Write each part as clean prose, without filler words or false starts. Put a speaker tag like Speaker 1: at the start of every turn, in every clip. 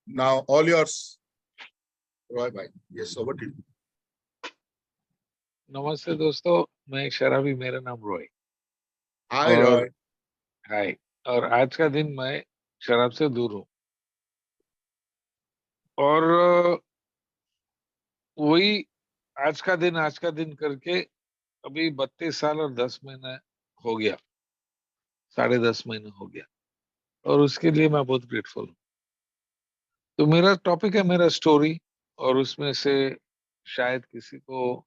Speaker 1: Now all yours, Roy bhai. Yes, over to you.
Speaker 2: नमस्ते दोस्तों, मैं एक शराबी, मेरा नाम रॉय।
Speaker 1: Hi,
Speaker 2: और
Speaker 1: Roy.
Speaker 2: हाय। और आज का दिन मैं शराब से दूर हूँ। और वही आज का दिन करके अभी 32 साल और 10 महीना हो गया, 10.5 महीने हो गया। और उसके लिए मैं बहुत ग्रेटफुल हूँ। तो मेरा टॉपिक है मेरा स्टोरी, और उसमें से शायद किसी को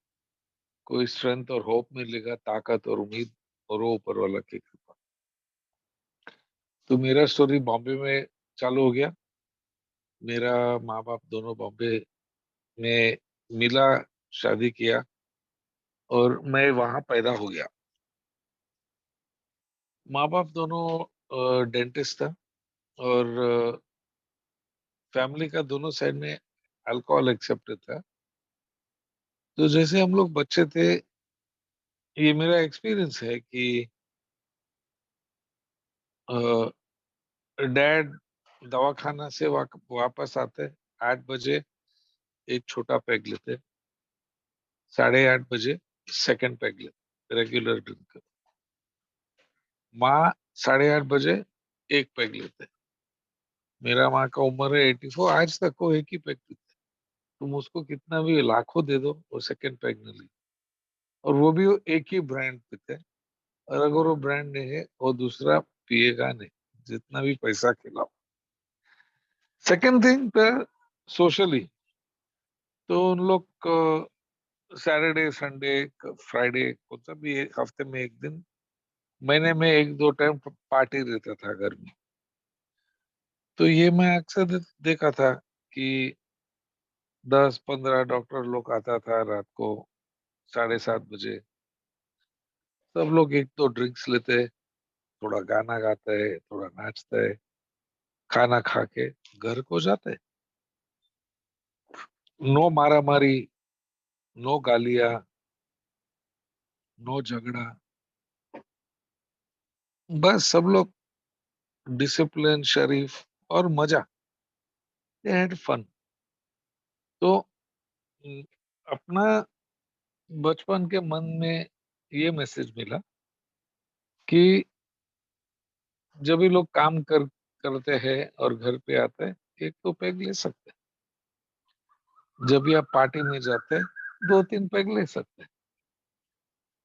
Speaker 2: कोई स्ट्रेंथ और होप मिलेगा, ताकत और उम्मीद, और वो ऊपर वाला की कृपा। तो मेरा स्टोरी बॉम्बे में चालू हो गया। मेरा माँ बाप दोनों बॉम्बे में मिला, शादी किया, और मैं वहां पैदा हो गया। माँ बाप दोनों डेंटिस्ट था, और फैमिली का दोनों साइड में अल्कोहल एक्सेप्टेड था। तो जैसे हम लोग बच्चे थे, ये मेरा एक्सपीरियंस है कि डैड दवाखाना से वापस आते 8 बजे, एक छोटा पैग लेते, 8:30 बजे सेकंड पैग लेते, रेगुलर ड्रिंक। माँ 8:30 बजे एक पैग लेते। मेरा माँ का उम्र है 84, आज तक वो एक ही पैग पीते। तुम उसको कितना भी लाखों दे दो, वो सेकंड पैग नहीं ली। और वो भी वो एक ही ब्रांड पीते। और अगर वो ब्रांड नहीं है, वो दूसरा पिएगा नहीं, जितना भी पैसा खिलाओ। सेकंड थिंग पर सोशली, तो उन लोग सैटरडे, संडे, फ्राइडे, कौन सा भी हफ्ते में एक दिन, महीने में एक दो टाइम पार्टी रहता था घर में। तो ये मैं अक्सर देखा था कि 10-15 डॉक्टर लोग आता था रात को 7:30 बजे। सब लोग एक दो ड्रिंक्स लेते, थोड़ा गाना गाते है, थोड़ा नाचते है, खाना खा के घर को जाते। नो मारा मारी, नो गालियां, नो झगड़ा, बस सब लोग डिसिप्लिन, शरीफ, और मजा, दे हैड फन। तो न, अपना बचपन के मन में ये मैसेज मिला कि जब भी लोग काम करते हैं और घर पे आते हैं, एक तो पैग ले सकते हैं। जब भी आप पार्टी में जाते हैं, 2-3 पैग ले सकते हैं।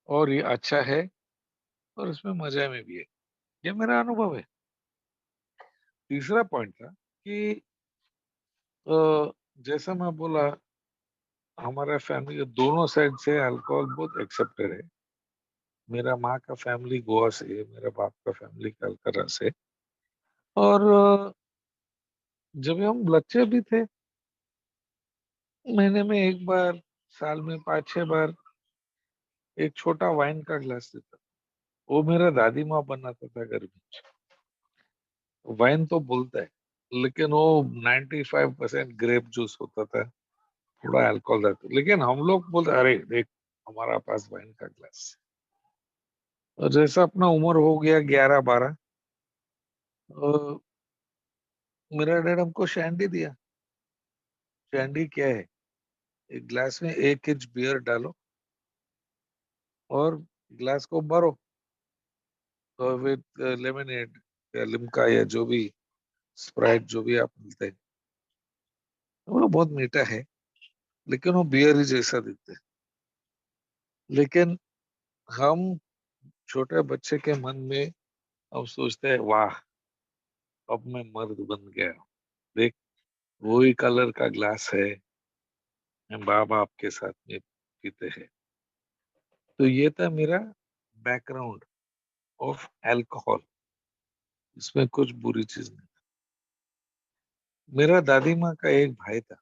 Speaker 2: और ये अच्छा है, और इसमें मजा में भी है। ये मेरा अनुभव है। तीसरा पॉइंट था कि जैसा मैं बोला, हमारा फैमिली दोनों साइड से अल्कोहल बहुत एक्सेप्टेड है। मेरा माँ का फैमिली गोवा से है, मेरा बाप का फैमिली कलकत्ता से। और जब हम बच्चे भी थे, महीने में एक बार, साल में 5-6 बार एक छोटा वाइन का ग्लास देता। वो मेरा दादी माँ बनाता था घर में। वाइन तो बोलता है, लेकिन वो 95% ग्रेप जूस होता था, थोड़ा अल्कोहल रहता। लेकिन हम लोग बोलते, अरे देख, हमारा पास वाइन का ग्लास। और जैसा अपना उम्र हो गया 11-12, मेरा डैड हमको शैंडी दिया। शैंडी क्या है? एक ग्लास में 1 इंच बियर डालो, और ग्लास को भरो विद लेमनेड या लिम्का या जो भी, स्प्राइट, जो भी आप मिलते हैं। वो बहुत मीठा है, लेकिन वो बियर ही जैसा दिखता है। लेकिन हम छोटे बच्चे के मन में अब सोचते हैं, वाह, अब मैं मर्द बन गया। देख, वही कलर का ग्लास है, हम माँ बाप के साथ में पीते हैं। तो ये था मेरा बैकग्राउंड ऑफ अल्कोहल। इसमें कुछ बुरी चीज नहीं। मेरा दादी माँ का एक भाई था।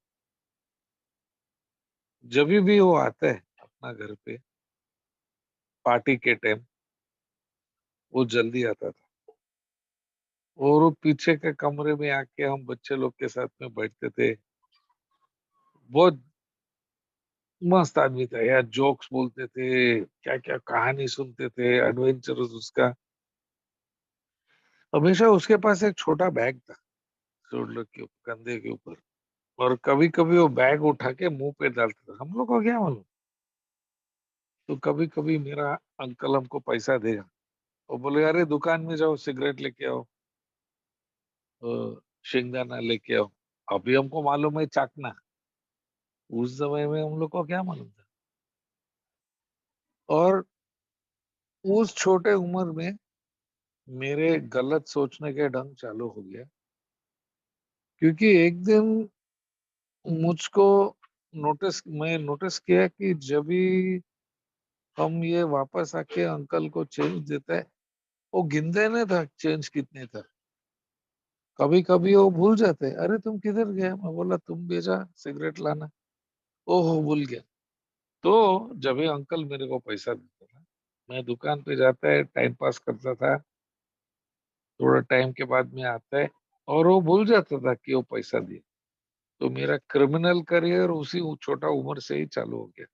Speaker 2: जब भी वो आता है अपना घर पे पार्टी के टाइम, वो जल्दी आता था। और वो पीछे के कमरे में आके हम बच्चे लोग के साथ में बैठते थे। बहुत मस्त आदमी था यार, जोक्स बोलते थे, क्या क्या कहानी सुनते थे, एडवेंचरस उसका। हमेशा उसके पास एक छोटा बैग था, शोल्डर के ऊपर, कंधे के ऊपर। और कभी कभी वो बैग उठा के मुंह पे डालता था, हम लोग को क्या मालूम। तो कभी कभी मेरा अंकल हमको पैसा देगा, वो बोले अरे दुकान में जाओ सिगरेट लेके आओ, शेंगदाना लेके आओ। अभी हमको मालूम है चाकना, उस समय में हम लोग को क्या मालूम था। और उस छोटे उम्र में मेरे गलत सोचने के ढंग चालू हो गया, क्योंकि एक दिन मुझको मैं नोटिस किया कि जब भी हम ये वापस आके अंकल को चेंज देता है, वो गिनते नहीं था चेंज कितने था। कभी कभी वो भूल जाते, अरे तुम किधर गए, मैं बोला तुम भेजा सिगरेट लाना, ओहो भूल गया। तो जब ये अंकल मेरे को पैसा देता था, मैं दुकान पे जाता है, टाइम पास करता था, थोड़ा टाइम के बाद में आता है, और वो भूल जाता था कि वो पैसा दिया। तो मेरा क्रिमिनल करियर उसी छोटा उम्र से ही चालू हो गया।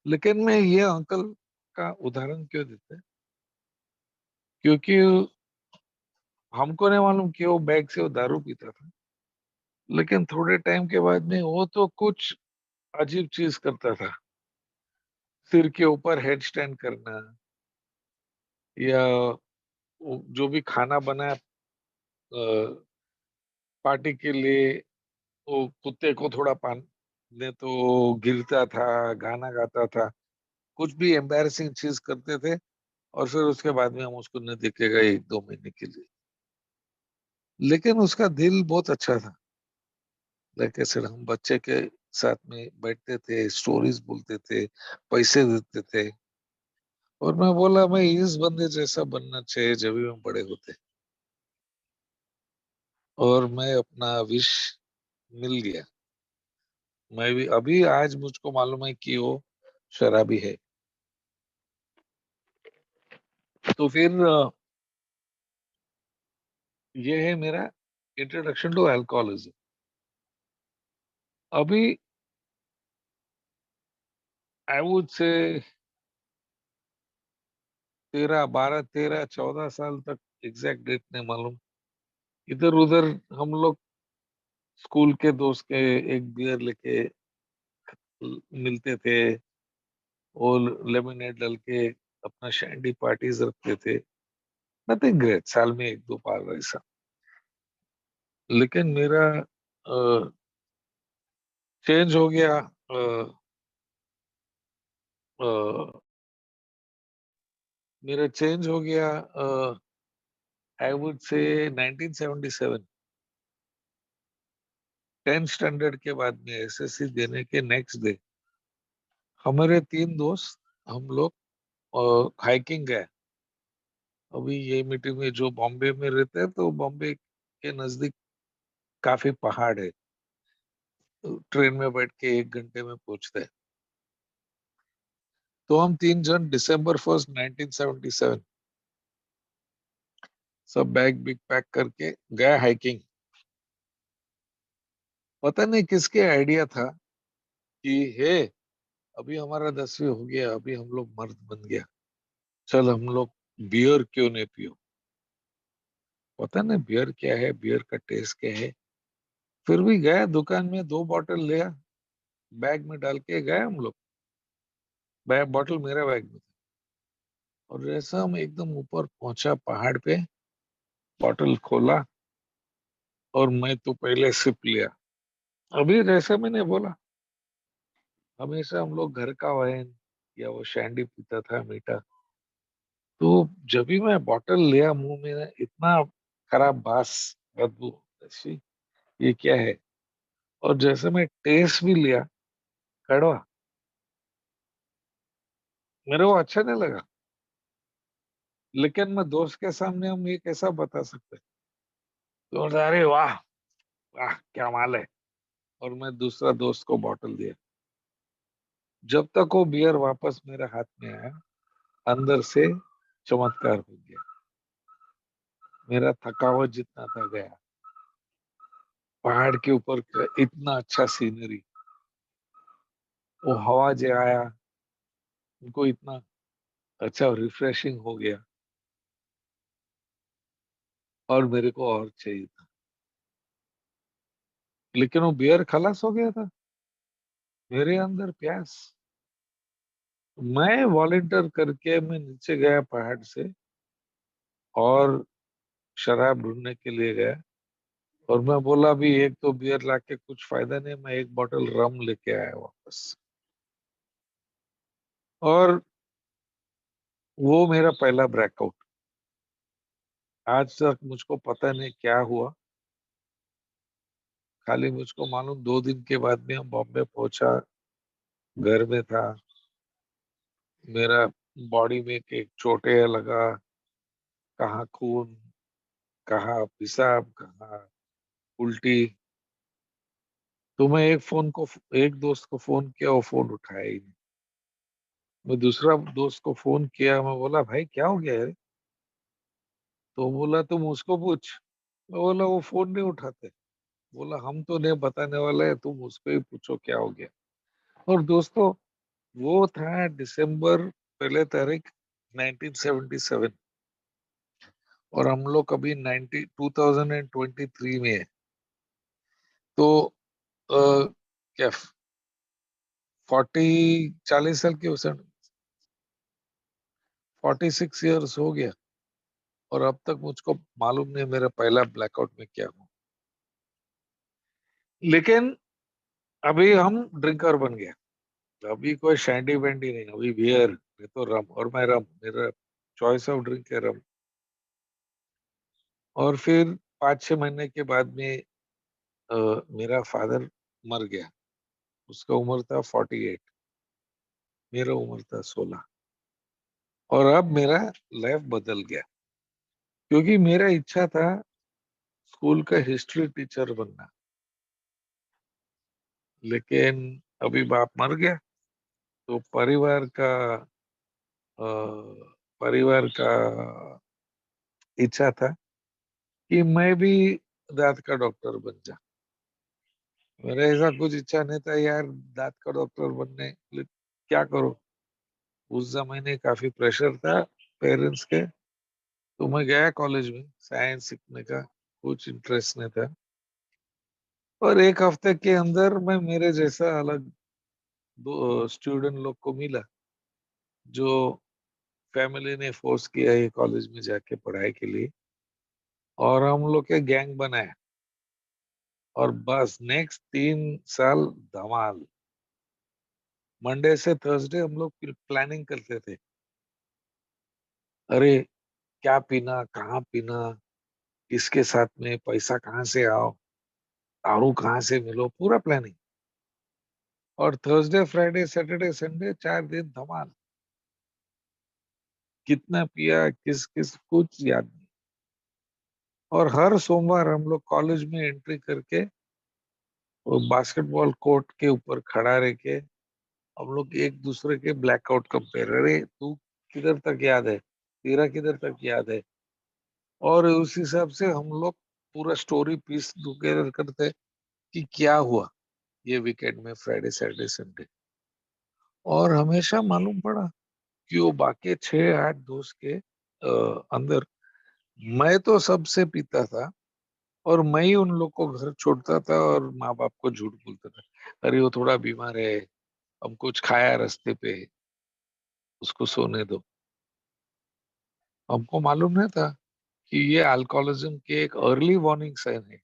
Speaker 2: लेकिन मैं ये अंकल का उदाहरण क्यों देते हैं, क्योंकि हमको नहीं मालूम कि वो बैग से वो दारू पीता था, लेकिन थोड़े टाइम के बाद में वो तो कुछ अजीब चीज करता था। सिर के ऊपर हेड स्टैंड करना, या जो भी खाना बनाया पार्टी के लिए, वो कुत्ते को थोड़ा पान दे तो गिरता था, गाना गाता था, कुछ भी एम्बैरसिंग चीज करते थे। और फिर उसके बाद में हम उसको न दिखेगा 1-2 महीने के लिए। लेकिन उसका दिल बहुत अच्छा था। लाइक ऐसे हम बच्चे के साथ में बैठते थे, स्टोरीज बोलते थे, पैसे देते थे। और मैं बोला मैं इस बंदे जैसा बनना चाहिए जब भी हम बड़े होते। और मैं अपना विश मिल गया। मैं भी अभी आज मुझको मालूम है कि वो शराबी है। तो फिर ये है मेरा इंट्रोडक्शन टू अल्कोहलिज्म। अभी आई वुड से 13, 12, 13, 14 साल तक, एग्जैक्ट डेट नहीं मालूम, इधर उधर हम लोग स्कूल के दोस्त के एक बियर लेके मिलते थे, और लेमनेड डाल के अपना शैंडी पार्टीज रखते थे। नथिंग ग्रेट, साल में 1-2 बार ऐसा। लेकिन मेरा चेंज हो गया। मेरा चेंज हो गया I would say 1977, 10th standard के बाद में एसएससी देने के नेक्स्ट डे हमारे 3 दोस्त, हम लोग हाइकिंग गए। अभी ये मीटिंग में जो बॉम्बे में रहते हैं, तो बॉम्बे के नजदीक काफी पहाड़ है, तो ट्रेन में बैठ के 1 घंटे में पहुंचते हैं। तो हम 3 जन December 1st 1977 सब बैग बिग पैक करके गए हाइकिंग। पता नहीं किसके आइडिया था कि हे, अभी हमारा 10वीं हो गया, अभी हम लोग मर्द बन गया, चल हम लोग बियर क्यों नहीं पियो। पता नहीं बियर क्या है, बियर का टेस्ट क्या है। फिर भी गए दुकान में, 2 बॉटल लिया, बैग में डाल के गए हम लोग। बैग बॉटल मेरा बैग में था। और जैसा हम एकदम ऊपर पहुंचा पहाड़ पे, बॉटल खोला, और मैं तो पहले सिप लिया। अभी जैसा मैंने बोला, हमेशा हम लोग घर का वाइन या वो शैंडी पीता था मीठा। तो जब भी मैं बॉटल लिया मुंह में, इतना खराब बास, बदबू, ऐसी, ये क्या है। और जैसे मैं टेस्ट भी लिया, कड़वा, मेरे को अच्छा नहीं लगा। लेकिन मैं दोस्त के सामने हम ये कैसा बता सकते। तो बोलता, अरे वाह, वाह क्या माल है। और मैं दूसरा दोस्त को बॉटल दिया। जब तक वो बियर वापस मेरे हाथ में आया, अंदर से चमत्कार हो गया। मेरा थकावट जितना था गया। पहाड़ के ऊपर का इतना अच्छा सीनरी, वो हवा जो आया, उनको इतना अच्छा रिफ्रेशिंग हो गया। और मेरे को और चाहिए था। लेकिन वो बियर खलास हो गया था मेरे अंदर प्यास। मैं वॉलेंटियर करके मैं नीचे गया पहाड़ से और शराब ढूंढने के लिए गया। और मैं बोला भी एक तो बियर लाके कुछ फायदा नहीं, मैं एक बोतल रम लेके आया वापस। और वो मेरा पहला ब्रेकआउट। आज तक मुझको पता नहीं क्या हुआ। खाली मुझको मालूम 2 दिन के बाद में हम बॉम्बे पहुंचा, घर में था। मेरा बॉडी में एक चोटें लगा, कहाँ खून, कहाँ पेशाब, कहाँ उल्टी। तो मैं एक दोस्त को फोन किया, वो फोन उठाया ही नहीं। मैं दूसरा दोस्त को फोन किया, मैं बोला भाई क्या हो गया है? तो बोला तुम उसको पूछ। मैं बोला वो फोन नहीं उठाते। बोला हम तो नहीं बताने वाले हैं, तुम उसको ही पूछो क्या हो गया। और दोस्तों, वो था दिसंबर पहले तारीख 1977। और हम लोग अभी 2023 में है। तो अ, क्या 40 40 साल की, 46 ईयर्स हो गया। और अब तक मुझको मालूम नहीं मेरा पहला ब्लैकआउट में क्या हुआ। लेकिन अभी हम ड्रिंकर बन गया। अभी कोई शैंडी वैंडी नहीं, अभी बियर, मैं तो रम, और मैं रम, मेरा चॉइस ऑफ ड्रिंक है रम। और फिर 5-6 महीने के बाद में मेरा फादर मर गया। उसका उम्र था 48, मेरा उम्र था 16। और अब मेरा लाइफ बदल गया, क्योंकि मेरा इच्छा था स्कूल का हिस्ट्री टीचर बनना। लेकिन अभी बाप मर गया, तो अ, परिवार का इच्छा था कि मैं भी दांत का डॉक्टर बन जा। मेरा ऐसा कुछ इच्छा नहीं था यार दांत का डॉक्टर बनने। क्या करो, उस जमाने काफी प्रेशर था पेरेंट्स के। तो मैं गया कॉलेज में साइंस सीखने का, कुछ इंटरेस्ट नहीं था। और एक हफ्ते के अंदर मैं मेरे जैसा अलग दो स्टूडेंट लोग को मिला, जो फैमिली ने फोर्स किया ये कॉलेज में जाके पढ़ाई के लिए। और हम लोग के गैंग बनाए। और बस नेक्स्ट 3 साल धमाल। मंडे से थर्सडे हम लोग प्लानिंग करते थे। अरे क्या पीना, कहाँ पीना, किसके साथ में, पैसा कहाँ से आओ, दारू कहाँ से मिलो, पूरा प्लानिंग। और थर्सडे फ्राइडे सैटरडे संडे 4 दिन धमाल। कितना पिया, किस किस, कुछ याद नहीं। और हर सोमवार हम लोग कॉलेज में एंट्री करके वो बास्केटबॉल कोर्ट के ऊपर खड़ा रह के हम लोग एक दूसरे के ब्लैकआउट कंपेयर, अरे तू किधर तक याद है, तेरा किधर तक याद है। और उस हिसाब से हम लोग पूरा स्टोरी पीस टुगेदर करते कि क्या हुआ ये वीकेंड में, फ्राइडे सैटरडे संडे। और हमेशा मालूम पड़ा कि वो बाकी 6-8 दोस्त के अंदर मैं तो सबसे पीता था। और मैं ही उन लोग को घर छोड़ता था और माँ बाप को झूठ बोलता था, अरे वो थोड़ा बीमार है, हम कुछ खाया रास्ते पे, उसको सोने दो। हमको मालूम नहीं था कि ये अल्कोहलिज्म के एक अर्ली वार्निंग साइन है,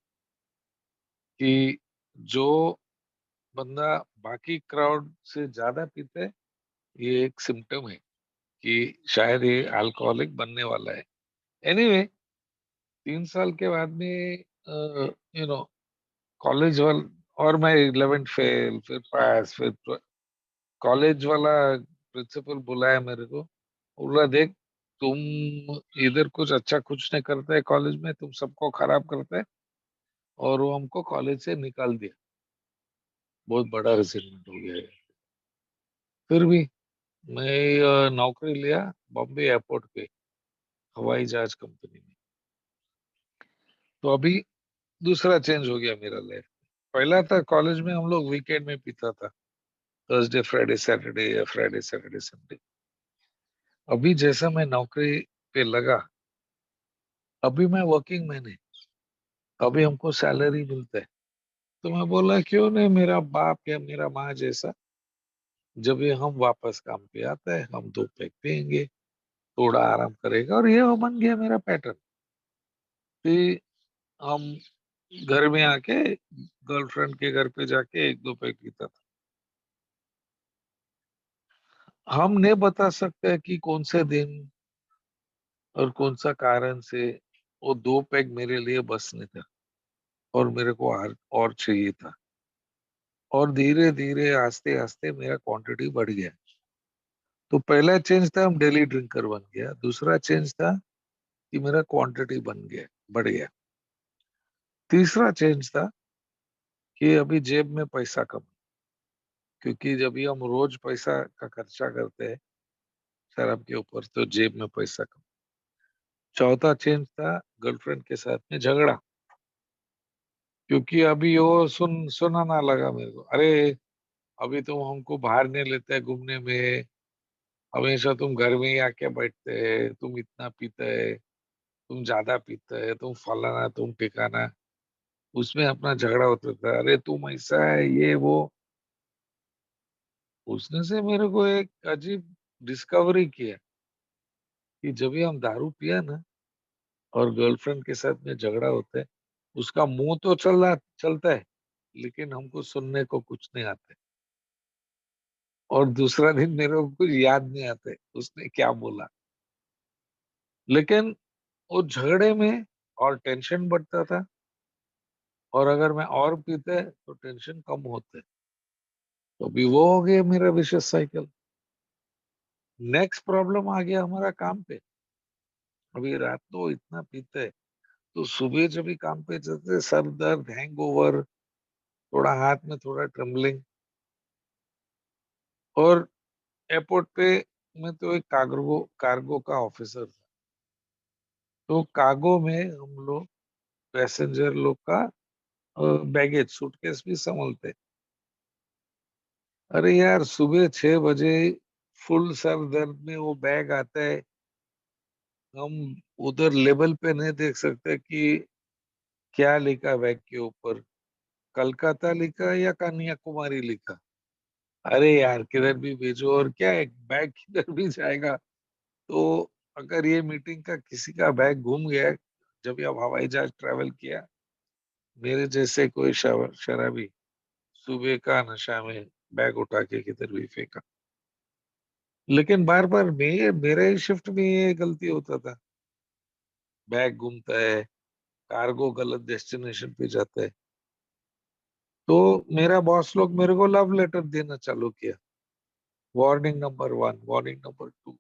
Speaker 2: कि जो बंदा बाकी क्राउड से ज्यादा पीता है, ये एक सिम्टम है कि शायद ये अल्कोहलिक बनने वाला है। एनीवे, 3 साल के बाद में यू नो कॉलेज वाल और मैं 11th फेल, फिर पास, फिर कॉलेज वाला प्रिंसिपल बुलाया मेरे को। बोला देख, तुम इधर कुछ अच्छा कुछ नहीं करते है कॉलेज में, तुम सबको खराब करते है। और वो हमको कॉलेज से निकाल दिया। बहुत बड़ा रिजल्ट हो गया है। फिर भी मैं नौकरी लिया बॉम्बे एयरपोर्ट पे, हवाई जहाज कंपनी में। तो अभी दूसरा चेंज हो गया मेरा लाइफ। पहला था कॉलेज में हम लोग वीकेंड में पीता था, थर्सडे फ्राइडे सैटरडे या फ्राइडे सैटरडे संडे। अभी जैसा मैं नौकरी पे लगा, अभी मैं वर्किंग मैन है, अभी हमको सैलरी मिलता है। तो मैं बोला क्यों नहीं, मेरा बाप या मेरा माँ जैसा, जब ये हम वापस काम पे आता है हम 2 पैक पियेंगे, थोड़ा आराम करेगा, और ये वो बन गया मेरा पैटर्न कि हम घर में आके गर्लफ्रेंड के घर पे जाके 1-2 पैक पीता था। हम नहीं बता सकते कि कौन से दिन और कौन सा कारण से वो 2 पैक मेरे लिए बस नहीं था, और मेरे को और चाहिए था, और धीरे धीरे आस्ते आस्ते मेरा क्वांटिटी बढ़ गया। तो पहला चेंज था हम डेली ड्रिंकर बन गया, दूसरा चेंज था कि मेरा क्वांटिटी बन गया, बढ़ गया। तीसरा चेंज था कि अभी जेब में पैसा कम, क्योंकि जब भी हम रोज पैसा का खर्चा करते हैं शराब के ऊपर तो जेब में पैसा कम। चौथा चेंज था गर्लफ्रेंड के साथ में झगड़ा, क्योंकि अभी वो सुनाना लगा मेरे को, अरे अभी तुम हमको बाहर नहीं लेते हैं घूमने में, हमेशा तुम घर में ही आके बैठते हैं, तुम इतना पीते हैं, तुम ज्यादा पीते हैं, तुम फलाना तुम ठिकाना। उसमें अपना झगड़ा होता था, अरे तुम ऐसा है ये वो। उसने से मेरे को एक अजीब डिस्कवरी किया कि जब भी हम दारू पिया ना और गर्लफ्रेंड के साथ में झगड़ा होता है, उसका मुंह तो चलता है, लेकिन हमको सुनने को कुछ नहीं आता है। और दूसरा दिन मेरे को कुछ याद नहीं आता है उसने क्या बोला। लेकिन वो झगड़े में और टेंशन बढ़ता था, और अगर मैं और पीते तो टेंशन कम होते। तो अभी वो हो गया मेरा विशेष साइकिल। नेक्स्ट प्रॉब्लम आ गया हमारा काम पे। अभी रात को इतना पीते हैं, तो सुबह जब भी काम पे चलते, सर दर्द, हैंगओवर, थोड़ा हाथ में थोड़ा ट्रम्बलिंग। और एयरपोर्ट पे मैं तो एक कार्गो कार्गो का ऑफिसर था, तो कार्गो में हम लोग पैसेंजर लोग का बैगेज सूटकेस भी संभलते। अरे यार सुबह 6 बजे फुल सर दर्द में वो बैग आता है, हम उधर लेवल पे नहीं देख सकते कि क्या लिखा बैग के ऊपर, कलकत्ता लिखा या कन्याकुमारी लिखा। अरे यार किधर भी भेजो, और क्या है बैग किधर भी जाएगा। तो अगर ये मीटिंग का किसी का बैग घूम गया, जब ये हवाई जहाज ट्रेवल किया, मेरे जैसे कोई शराबी सुबह का नशा में बैग उठा के किधर भी फेंका। लेकिन बार बार मेरे ही शिफ्ट में ये गलती होता था, बैग घूमता है, कार्गो गलत डेस्टिनेशन पे जाता है। तो मेरा बॉस लोग मेरे को लव लेटर देना चालू किया, वार्निंग नंबर 1, वार्निंग नंबर 2।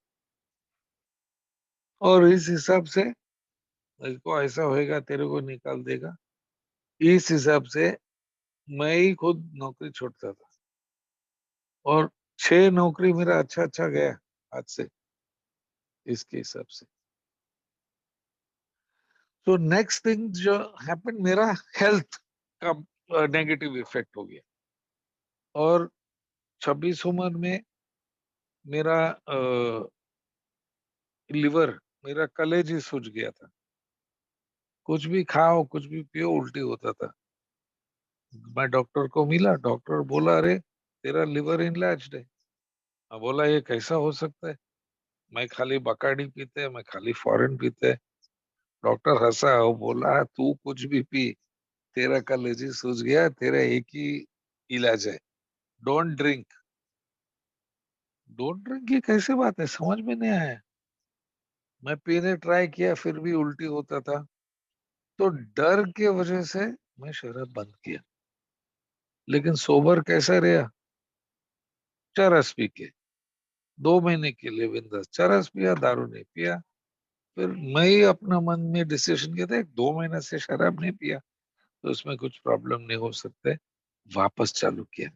Speaker 2: और इस हिसाब से इसको ऐसा होएगा, तेरे को निकाल देगा, इस हिसाब से मैं ही खुद नौकरी छोड़ता था। और 6 नौकरी मेरा अच्छा अच्छा गया आज से, इसके हिसाब से। तो नेक्स्ट थिंग जो हैपन, मेरा हेल्थ का नेगेटिव इफेक्ट हो गया। और 26 उम्र में मेरा लिवर, मेरा कलेज ही सूज गया था। कुछ भी खाओ कुछ भी पियो उल्टी होता था। मैं डॉक्टर को मिला, डॉक्टर बोला अरे तेरा लिवर इनलैज्ड है। मैं बोला ये कैसा हो सकता है, मैं खाली बकाडी पीते, मैं खाली फॉरेन पीते। डॉक्टर हंसा, वो बोला तू कुछ भी पी, तेरा कलेजी सूज गया, तेरा एक ही इलाज है, डोंट ड्रिंक। डोंट ड्रिंक ये कैसे बात है, समझ में नहीं आया। मैं पीने ट्राई किया फिर भी उल्टी होता था। तो डर के वजह से मैं शराब बंद किया। लेकिन सोबर कैसा रहा, चरस पी के 2 महीने के लिए बिंदास चरस पिया, दारू नहीं पिया। फिर मैं ही अपना मन में डिसीजन किया था 2 महीने से शराब नहीं पिया, तो उसमें कुछ प्रॉब्लम नहीं हो सकते, वापस चालू किया।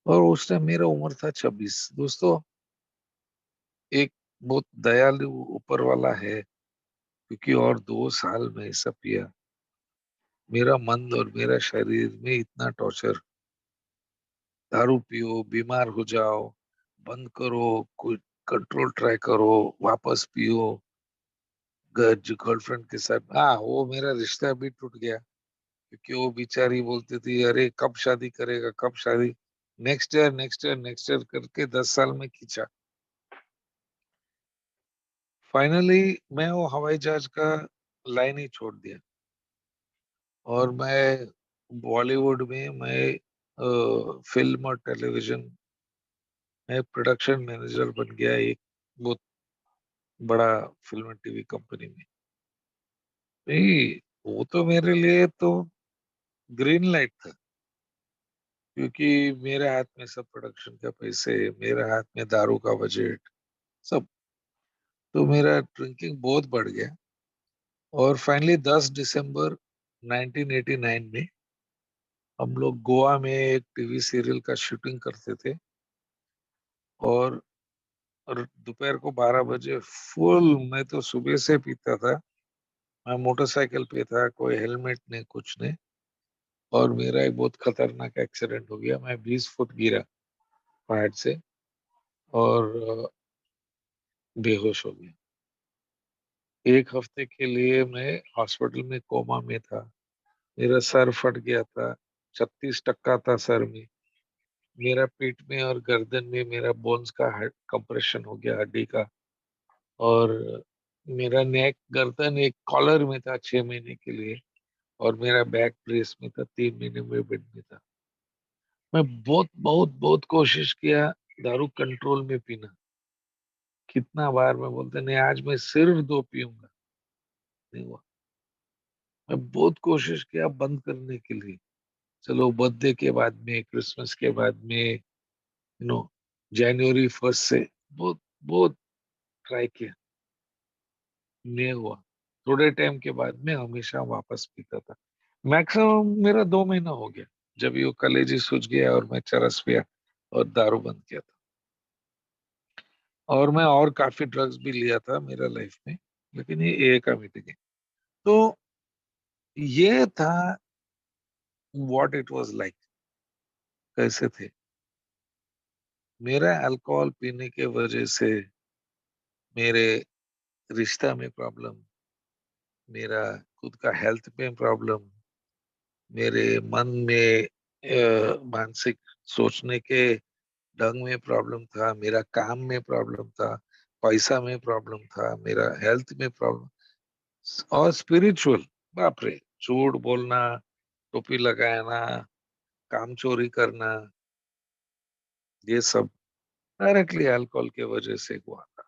Speaker 2: और उस टाइम मेरा उम्र था 26। दोस्तों, एक बहुत दयालु ऊपर वाला है, क्योंकि और 2 साल में ऐसा पिया, मेरा मन और मेरा शरीर में इतना टॉर्चर। दारू पियो, बीमार हो जाओ, बंद करो, कुछ कंट्रोल ट्राई करो, वापस पियो, गर्लफ्रेंड के साथ, हाँ वो मेरा रिश्ता भी टूट गया। क्योंकि वो बेचारी बोलती थी अरे कब शादी करेगा, कब शादी, next year next year next year करके 10 साल में खींचा। फाइनली मैं वो हवाई जहाज का लाइन ही छोड़ दिया, और मैं बॉलीवुड में फिल्म और टेलीविजन में प्रोडक्शन मैनेजर बन गया, एक बहुत बड़ा फिल्म टीवी कंपनी में। नहीं, वो तो मेरे लिए तो ग्रीन लाइट था, क्योंकि मेरे हाथ में सब प्रोडक्शन का पैसे, मेरे हाथ में दारू का बजट, सब। तो मेरा ड्रिंकिंग बहुत बढ़ गया, और फाइनली 10 दिसंबर 1989 में हम लोग गोवा में एक टीवी सीरियल का शूटिंग करते थे, और और दोपहर को 12 बजे फुल, मैं तो सुबह से पीता था, मैं मोटरसाइकिल पे था, कोई हेलमेट नहीं कुछ नहीं, और मेरा एक बहुत खतरनाक एक्सीडेंट हो गया, मैं 20 फुट गिरा पहाड़ से, और बेहोश हो गया। एक हफ्ते के लिए मैं हॉस्पिटल में कोमा में था, मेरा सर फट गया था, 36 टक्का था सर में, मेरा पीठ में और गर्दन में मेरा बोन्स का कंप्रेशन हो गया, हड्डी का, और मेरा नेक गर्दन एक कॉलर में था 6 महीने के लिए, और मेरा बैक ब्रेस में था, 3 महीने में बेड में था। मैं बहुत बहुत बहुत कोशिश किया दारू कंट्रोल में पीना, कितना बार मैं बोलते नहीं आज मैं सिर्फ 2 पीऊंगा, नहीं हुआ। मैं बहुत कोशिश किया बंद करने के लिए, चलो बर्थडे के बाद में, क्रिसमस के बाद में, नो, जनवरी 1 से बहुत बहुत ट्राई किया, नहीं हुआ। थोड़े टाइम के बाद में हमेशा वापस पीता था, मैक्सिमम मेरा 2 महीना हो गया, जब ये कलेजी सूझ गया और मैं चरस पिया और दारू बंद किया था। और मैं और काफी ड्रग्स भी लिया था मेरा लाइफ में, लेकिन ये एक मीटिंग है। तो ये था व्हाट इट वाज लाइक, कैसे थे। मेरा अल्कोहल पीने के वजह से मेरे रिश्ता में प्रॉब्लम, मेरा खुद का हेल्थ में प्रॉब्लम, मेरे मन में मानसिक सोचने के ढंग में प्रॉब्लम था, मेरा काम में प्रॉब्लम था, पैसा में प्रॉब्लम था, मेरा हेल्थ में प्रॉब्लम, और स्पिरिचुअल, बाप रे, झूठ बोलना, टोपी लगाना, काम चोरी करना, ये सब डायरेक्टली अल्कोहल के वजह से हुआ था।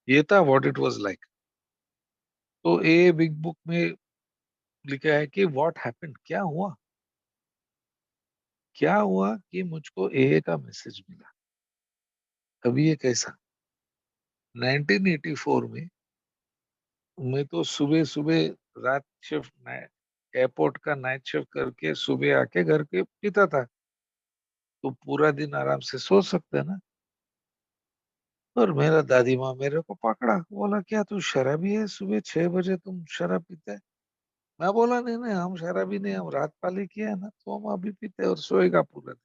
Speaker 2: ये था व्हाट इट वाज लाइक। तो ये बिग बुक में लिखा है कि व्हाट हैपेंड, क्या हुआ, क्या हुआ कि मुझको एए का मैसेज मिला। अभी ये कैसा, 1984 में मैं तो सुबह सुबह रात शिफ्ट, एयरपोर्ट का नाइट शिफ्ट करके सुबह आके घर के पीता था, तो पूरा दिन आराम से सो सकते हैं ना। और मेरा दादी माँ मेरे को पकड़ा, बोला क्या तू शराबी है, सुबह 6 बजे तुम शराब पीते है। मैं बोला नहीं नहीं, हम शराबी नहीं, हम रात पाली किया है ना, तो हम अभी पीते हैं और सोएगा पूरा दिन।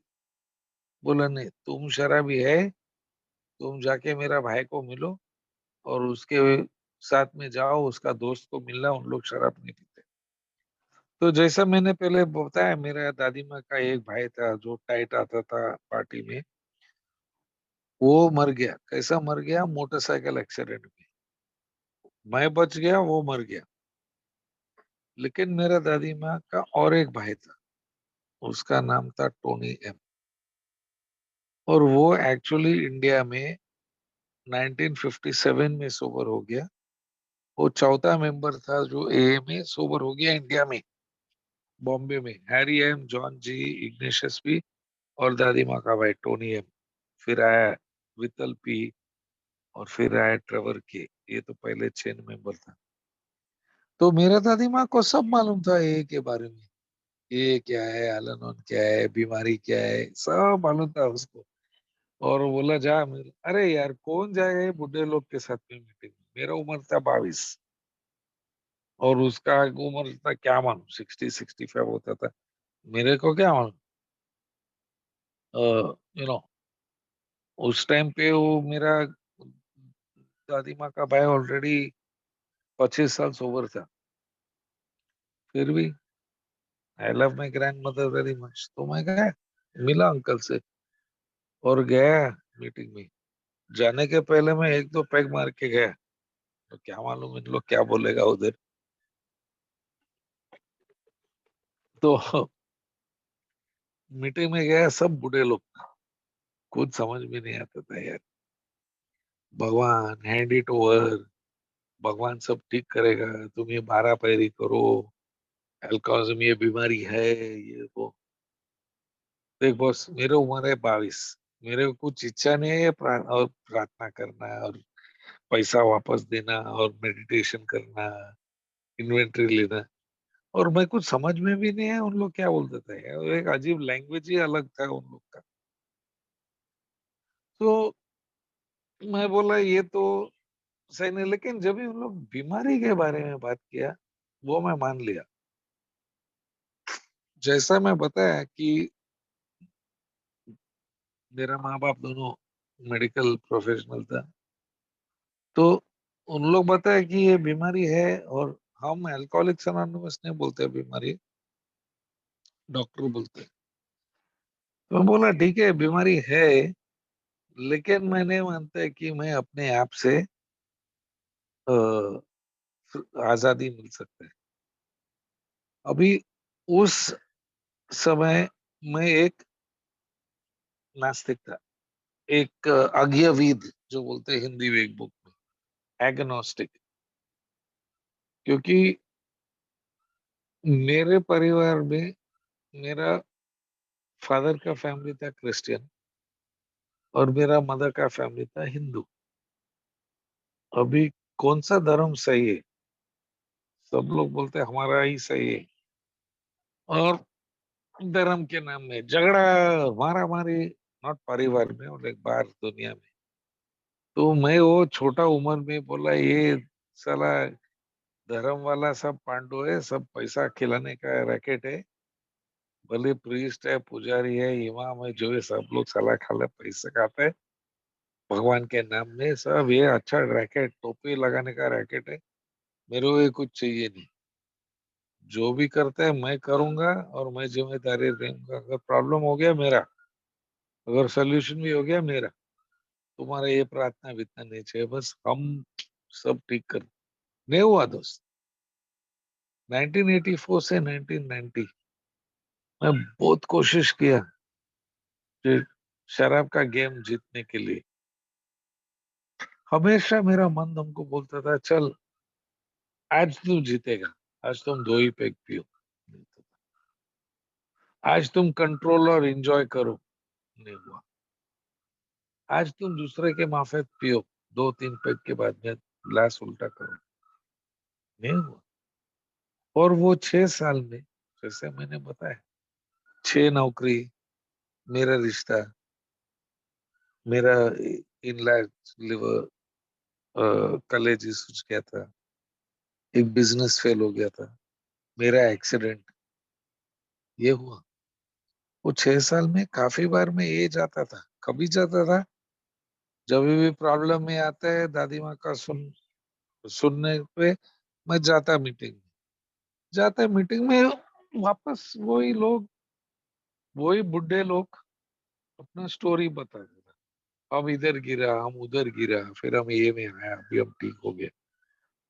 Speaker 2: बोला नहीं, तुम शराबी है, तुम जाके मेरा भाई को मिलो और उसके साथ में जाओ, उसका दोस्त को मिलना, उन लोग शराब नहीं पीते। तो जैसा मैंने पहले बताया, मेरा दादी माँ का एक भाई था जो टाइट आता था पार्टी में, वो मर गया। कैसा मर गया, मोटरसाइकिल एक्सीडेंट में। मैं बच गया, वो मर गया। लेकिन मेरा दादी माँ का और एक भाई था, उसका नाम था टोनी एम, और वो एक्चुअली इंडिया में 1957 में सोबर हो गया। वो चौथा मेंबर था जो एए में सोबर हो गया इंडिया में, बॉम्बे में। हैरी एम, जॉन जी, इग्नेशियस पी, और दादी माँ का भाई टोनी एम। फिर आया वितल पी, और फिर आया ट्रेवर के। ये तो पहले 6 मेंबर था। तो मेरा दादी माँ को सब मालूम था ए के बारे में, ये क्या है, एलानोन क्या है, बीमारी क्या है, सब मालूम था उसको। और वो बोला जा अरे यार कौन जाएगा ये बुढ़े लोग के साथ में मीटिंग में, मेरा उम्र था 22, और उसका उम्र था क्या मालूम 60 65 होता था, मेरे को क्या मालूम। यू नो, उस टाइम पे वो मेरा दादी माँ का भाई ऑलरेडी 25 साल सोबर था। फिर भी I love my grand mother very much, तो मैं गया, मिला अंकल से और गया मीटिंग में। जाने के पहले मैं एक दो पैग मार के गया, तो क्या मालूम इन लोग क्या बोलेगा उधर। तो मीटिंग में गया, सब बूढ़े लोग, कुछ समझ में नहीं आता था यार। भगवान हैंड इट ओवर, भगवान सब ठीक करेगा, तुम ये 12 पैरी करो, अल्कोहलिज्म ये बीमारी है, ये वो। देख बॉस, मेरे उम्र है 22, मेरे को कुछ इच्छा नहीं है और प्रार्थना करना और पैसा वापस देना और मेडिटेशन करना, इन्वेंटरी लेना। और मैं कुछ समझ में भी नहीं है उन लोग क्या बोलते थे, और एक अजीब लैंग्वेज ही अलग था उन लोग का। तो मैं बोला ये तो सही नहीं, लेकिन जब भी उन लोग बीमारी के बारे में बात किया, वो मैं मान लिया। जैसा मैं बताया कि मेरा माँ बाप दोनों मेडिकल प्रोफेशनल था, तो उन लोग बताया कि ये बीमारी है, और हम अल्कोहलिक्स अनोनिमस नहीं बोलते बीमारी, डॉक्टर बोलते हैं। तो मैं बोला ठीक है बीमारी है, लेकिन मैं नहीं मानता कि मैं अपने आप से अ, आजादी मिल सकता है। अभी उस समय मैं एक नास्तिक था, एक अज्ञेयविद जो बोलते हैं हिंदी में एक बुक में, एग्नोस्टिक। क्योंकि मेरे परिवार में मेरा फादर का फैमिली था क्रिश्चियन और मेरा मदर का फैमिली था हिंदू। अभी कौन सा धर्म सही है? सब लोग बोलते हैं हमारा ही सही है, और धर्म के नाम में झगड़ा, मारा मारी, नॉट परिवार में और एक बार दुनिया में। तो मैं वो छोटा उम्र में बोला ये साला धर्म वाला सब पांडु है, सब पैसा खिलाने का रैकेट है, भले प्रीस्ट है, पुजारी है, इमाम है, जो है सब लोग साला खाला पैसे खाते हैं भगवान के नाम में, सब ये अच्छा रैकेट, टोपी लगाने का रैकेट है। मेरे को ये कुछ चाहिए नहीं, जो भी करते हैं मैं करूंगा और मैं जिम्मेदारी रहूंगा। अगर प्रॉब्लम हो गया मेरा, अगर सोल्यूशन भी हो गया मेरा, तुम्हारा ये प्रार्थना भी इतना नहीं चाहिए, बस हम सब ठीक कर। नहीं हुआ दोस्त। 1984 से 1990 मैं बहुत कोशिश किया कि शराब का गेम जीतने के लिए। हमेशा मेरा मन हमको बोलता था चल आज तू जीतेगा, आज तुम दो ही पैग पियो, आज तुम कंट्रोल और एंजॉय करो, नहीं हुआ। आज तुम दूसरे के माफिक पियो, दो तीन पैग के बाद में ग्लास उल्टा करो, नहीं हुआ। और वो 6 साल में, जैसे मैंने बताया, 6 नौकरी, मेरा रिश्ता, मेरा इनलैज लिवर कलेजी सूज गया था, एक बिजनेस फेल हो गया था, मेरा एक्सीडेंट, ये हुआ। वो 6 साल में काफी बार मैं ये जाता था, कभी जाता था जब भी प्रॉब्लम में आता है दादी माँ का सुनने पे मैं जाता मीटिंग में, जाता मीटिंग में वापस वही लोग, वही बुढ़े लोग अपना स्टोरी बताते थे। हम इधर गिरा, हम उधर गिरा, फिर हम ये में आया, अभी हम ठीक हो गए।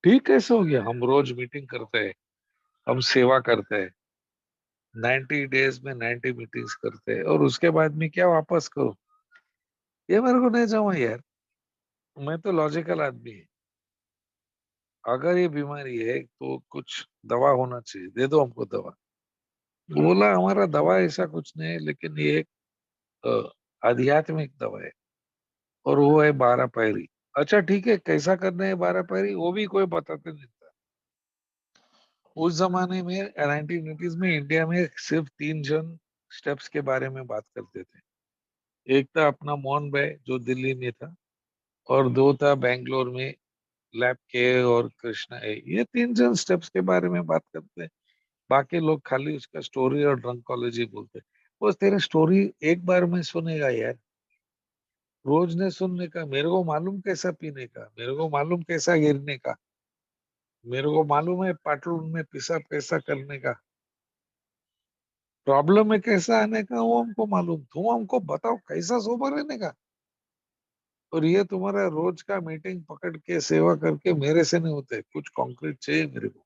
Speaker 2: ठीक कैसे हो गया? हम रोज मीटिंग करते हैं, हम सेवा करते हैं, 90 डेज में 90 मीटिंग्स करते हैं, और उसके बाद में क्या वापस करो? ये मेरे को नहीं जमा यार। मैं तो लॉजिकल आदमी है। अगर ये बीमारी है तो कुछ दवा होना चाहिए, दे दो हमको दवा। बोला हमारा दवा ऐसा कुछ नहीं है, लेकिन ये एक आध्यात्मिक दवा है, और वो है 12 पैरी। अच्छा ठीक है, कैसा करना है 12 पैरी वो भी कोई बताते नहीं था। उस जमाने में 1980s में इंडिया में सिर्फ 3 जन स्टेप्स के बारे में बात करते थे। एक था अपना मोहन भाई जो दिल्ली में था, और दो था बेंगलोर में लैब के और कृष्णा है। ये 3 जन स्टेप्स के बारे में बात करते हैं। बाकी लोग खाली उसका स्टोरी और ड्रंकोलॉजी बोलते हैं। वो तेरे स्टोरी एक बार में सुनेगा यार, रोज ने सुनने का, मेरे को मालूम कैसा पीने का, मेरे को मालूम कैसा गिरने का। मेरे को मालूम है पाटलून में पिसा पैसा करने का, प्रॉब्लम में कैसा आने का वो हमको मालूम। तुम हमको बताओ कैसा सोबर रहने का। और ये तुम्हारा रोज का मीटिंग पकड़ के सेवा करके मेरे से नहीं होते, कुछ कॉन्क्रीट चाहिए मेरे को।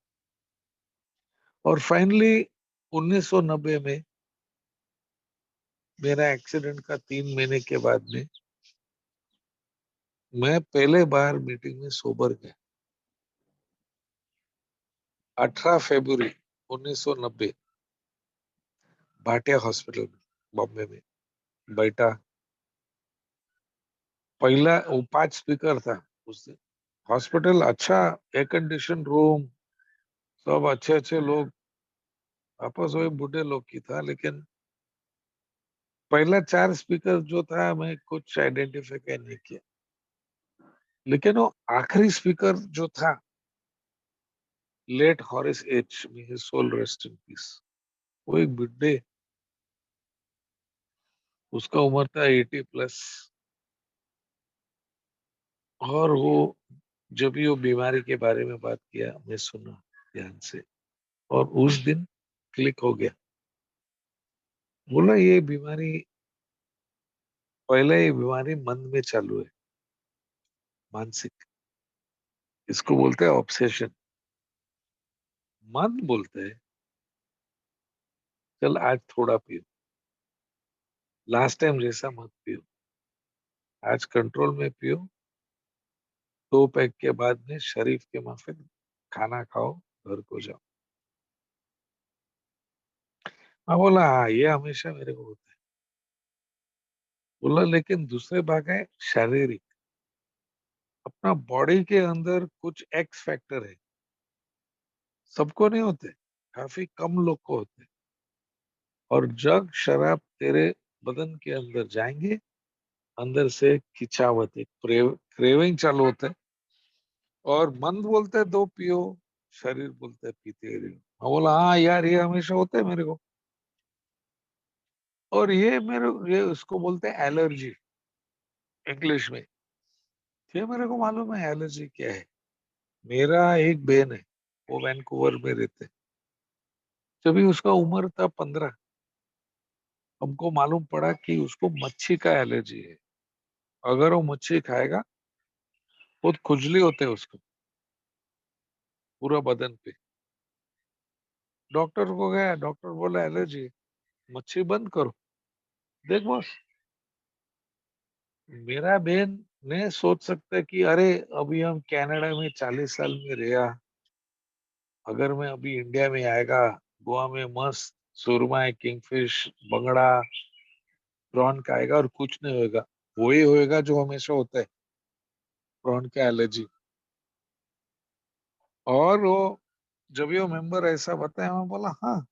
Speaker 2: और फाइनली 1990 में मेरा एक्सीडेंट का 3 महीने के बाद में मैं पहले बार मीटिंग में सोबर गया। 18 फरवरी 1990 भाटिया हॉस्पिटल में, बॉम्बे में बैठा। पहला वो 5 स्पीकर था उस दिन। हॉस्पिटल अच्छा, एयर कंडीशन रूम, सब अच्छे अच्छे लोग, आपस वही बूढ़े लोग की था। लेकिन पहला 4 स्पीकर जो था मैं कुछ आइडेंटिफाई नहीं किया। लेकिन वो आखिरी स्पीकर जो था, late Harris H, may his soul rest in peace, वो एक बुड्ढे, उसका उम्र था 80+। और वो जब भी वो बीमारी के बारे में बात किया मैं सुना ध्यान से, और उस दिन क्लिक हो गया। बोला ये बीमारी, पहले ये बीमारी मन में चालू है, मानसिक, इसको बोलते हैं ऑब्सेशन। मन बोलते हैं चल आज थोड़ा पियो, लास्ट टाइम जैसा मत पियो, आज कंट्रोल में पियो, 2 पैक के बाद में शरीफ के माफिक खाना खाओ, घर को जाओ। मैं बोला हाँ ये हमेशा मेरे को होता है। बोला लेकिन दूसरे भाग है शारीरिक, अपना बॉडी के अंदर कुछ एक्स फैक्टर है, सबको नहीं होते, काफी कम लोग को होते। और जग शराब तेरे बदन के अंदर जाएंगे, अंदर से खिंचावत है, क्रेविंग चालू होता है। और मन बोलते है दो पियो, शरीर बोलते है पीते रहो। मैं बोला हाँ यार ये हमेशा होता है मेरे को। और ये उसको बोलते हैं एलर्जी इंग्लिश में। ये मेरे को मालूम है एलर्जी क्या है। मेरा एक बहन है, वो वैंकूवर में रहते। जब भी उसका उम्र था 15, हमको मालूम पड़ा कि उसको मच्छी का एलर्जी है। अगर वो मच्छी खाएगा बहुत खुजली होते है उसको, पूरा बदन पे। डॉक्टर को गया, डॉक्टर बोला एलर्जी, मच्छी बंद करो। देख बॉस, मेरा बहन ने सोच सकता है कि अरे अभी हम कनाडा में 40 साल में रहा, अगर मैं अभी इंडिया में आएगा, गोवा में मस्त सुरमा है, किंगफिश, बंगड़ा, प्रॉन खाएगा और कुछ नहीं होएगा। वही होएगा जो हमेशा होता है, प्रॉन का एलर्जी। और वो जब ये मेंबर ऐसा बताया, मैं बोला हाँ,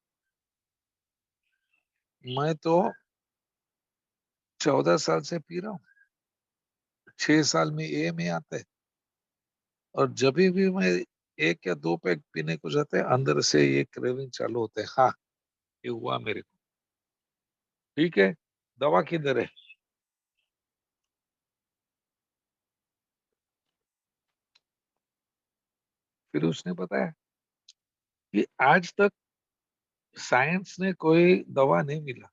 Speaker 2: मैं तो 14 साल से पी रहा हूँ, 6 साल में ए में आता है। और जब भी मैं 1 या 2 पैक पीने को जाते हैं, अंदर से ये क्रेविंग चालू होते हैं। हाँ ये हुआ मेरे को। ठीक है, दवा किधर है? फिर उसने बताया कि आज तक साइंस ने कोई दवा नहीं मिला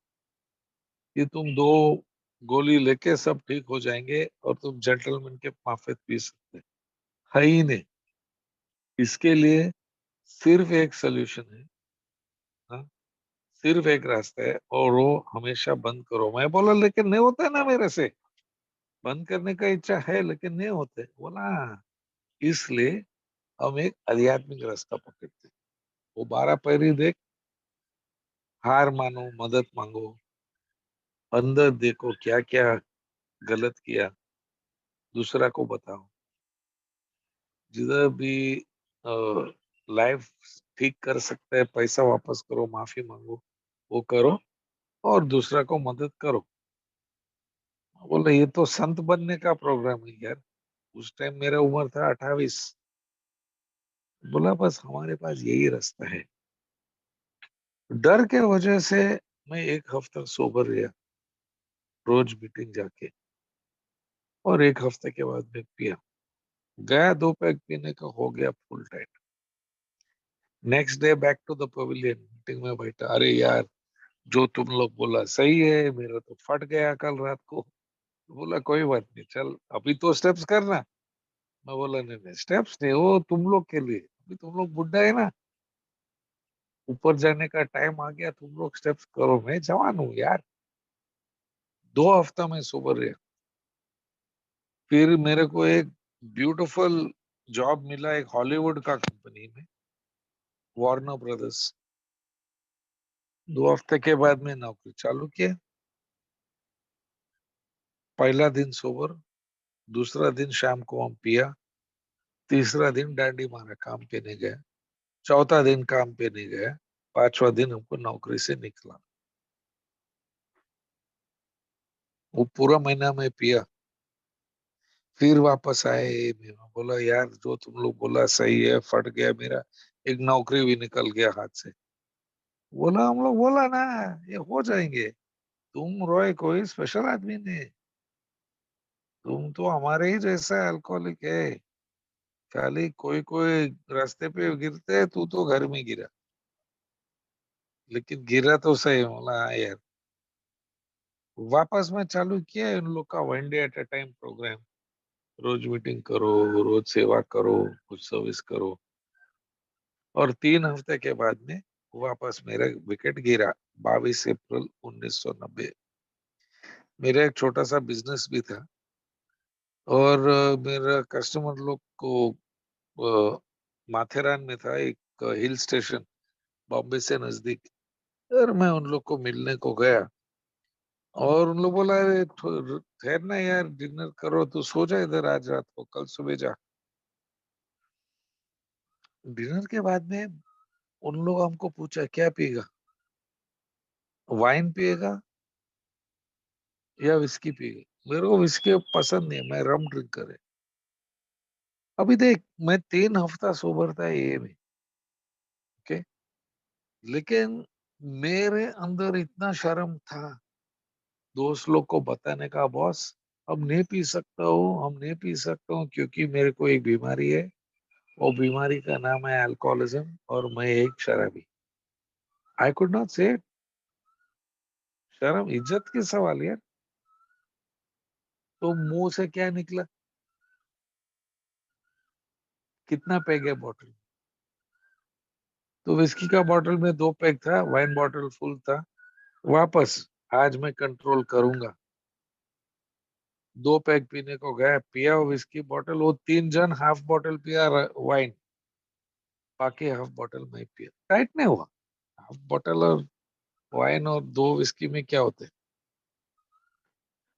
Speaker 2: कि तुम 2 गोली लेके सब ठीक हो जाएंगे और तुम जेंटलमैन के माफिक पी सकते हैं। है ही नहीं। इसके लिए सिर्फ एक सोल्यूशन है। हाँ? सिर्फ एक रास्ता है, और वो हमेशा बंद करो। मैं बोला लेकिन नहीं होता है ना मेरे से, बंद करने का इच्छा है लेकिन नहीं होते। बोला "हाँ, इसलिए हम एक आध्यात्मिक रास्ता पकड़ते हैं। वो 12 पैरी देख, हार मानो, मदद मांगो, अंदर देखो क्या क्या गलत किया, दूसरा को बताओ। जिधर भी लाइफ ठीक कर सकते हैं, पैसा वापस करो, माफी मांगो, वो करो, और दूसरा को मदद करो। बोले ये तो संत बनने का प्रोग्राम है यार। उस टाइम मेरा उम्र था 28। बोला बस हमारे पास यही रास्ता है। डर के वजह से मैं 1 हफ्ता सोबर रहा, रोज मीटिंग जाके। और 1 हफ्ते के बाद में पिया, गया 2 पैक पीने का, हो गया full tight. Next day back to the pavilion, meeting में बैठा, अरे यार जो तुम लोग बोला सही है, मेरा तो फट गया कल रात को। बोला कोई बात नहीं, चल अभी तो स्टेप्स करना। मैं बोला नहीं नहीं, स्टेप्स नहीं, वो तुम लोग के लिए, अभी तुम लोग बुढ़ा है ना, ऊपर जाने का टाइम आ गया, तुम लोग स्टेप्स करो, मैं जवान हूँ यार। 2 हफ्ता में सोबर रहा। फिर मेरे को एक ब्यूटीफुल जॉब मिला एक हॉलीवुड का कंपनी में, वार्नर ब्रदर्स। 2 हफ्ते के बाद में नौकरी चालू किया। पहला दिन सोबर, दूसरा दिन शाम को हम पिया, तीसरा दिन डांडी मारा, काम पे नहीं गया, चौथा दिन काम पे नहीं गया, पांचवा दिन हमको नौकरी से निकला। वो पूरा महीना में पिया। फिर वापस आए, मैं बोला यार जो तुम लोग बोला सही है, फट गया मेरा, एक नौकरी भी निकल गया हाथ से। बोला हम लोग बोला ना, ये हो जाएंगे। तुम रॉय कोई स्पेशल आदमी नहीं, तुम तो हमारे ही जैसा अल्कोहलिक है। खाली कोई कोई रास्ते पे गिरते है, तू तो घर में गिरा, लेकिन गिरा तो सही। बोला हाँ यार। वापस में चालू किया है उन लोग का one day at a time program. रोज मीटिंग करो, रोज सेवा करो, कुछ सर्विस करो। और 3 हफ्ते के बाद में वापस मेरा विकेट गिरा। 22 अप्रैल 1990। मेरा एक छोटा सा बिजनेस भी था, और मेरा कस्टमर लोग को अ, माथेरान में था एक हिल स्टेशन, बॉम्बे से नजदीक। और मैं उन लोग को मिलने को गया, और उन लोग बोला अरे ठहरना यार, डिनर करो, तू सो जा इधर, आज रात को कल सुबह जा। डिनर के बाद में उन लोग हमको पूछा क्या पिएगा, वाइन पिएगा या विस्की पिएगा। मेरे को विस्की पसंद नहीं है, मैं रम ड्रिंक करे। अभी देख, मैं 3 हफ्ता सोबर था ये में, ओके, लेकिन मेरे अंदर इतना शर्म था दोस्त लोग को बताने का, बॉस अब नहीं पी सकता हूँ, हम नहीं पी सकता हूँ, क्योंकि मेरे को एक बीमारी है। वो बीमारी का नाम है अल्कोहलिज्म, और मैं एक शराबी। आई कुड नॉट से। शर्म इज्जत की सवाल यार। तो मुंह से क्या निकला, कितना पैग है बॉटल। तो विस्की का बॉटल में 2 पैग था, वाइन बॉटल फुल था। वापस आज मैं कंट्रोल करूंगा। 2 पैग पीने को गया, पिया वो विस्की बॉटल, वो 3 जन हाफ बॉटल पिया वाइन, बाकी हाफ बॉटल मैं पिया। टाइट नहीं हुआ। हाफ बॉटल और वाइन और 2 विस्की में क्या होते हैं।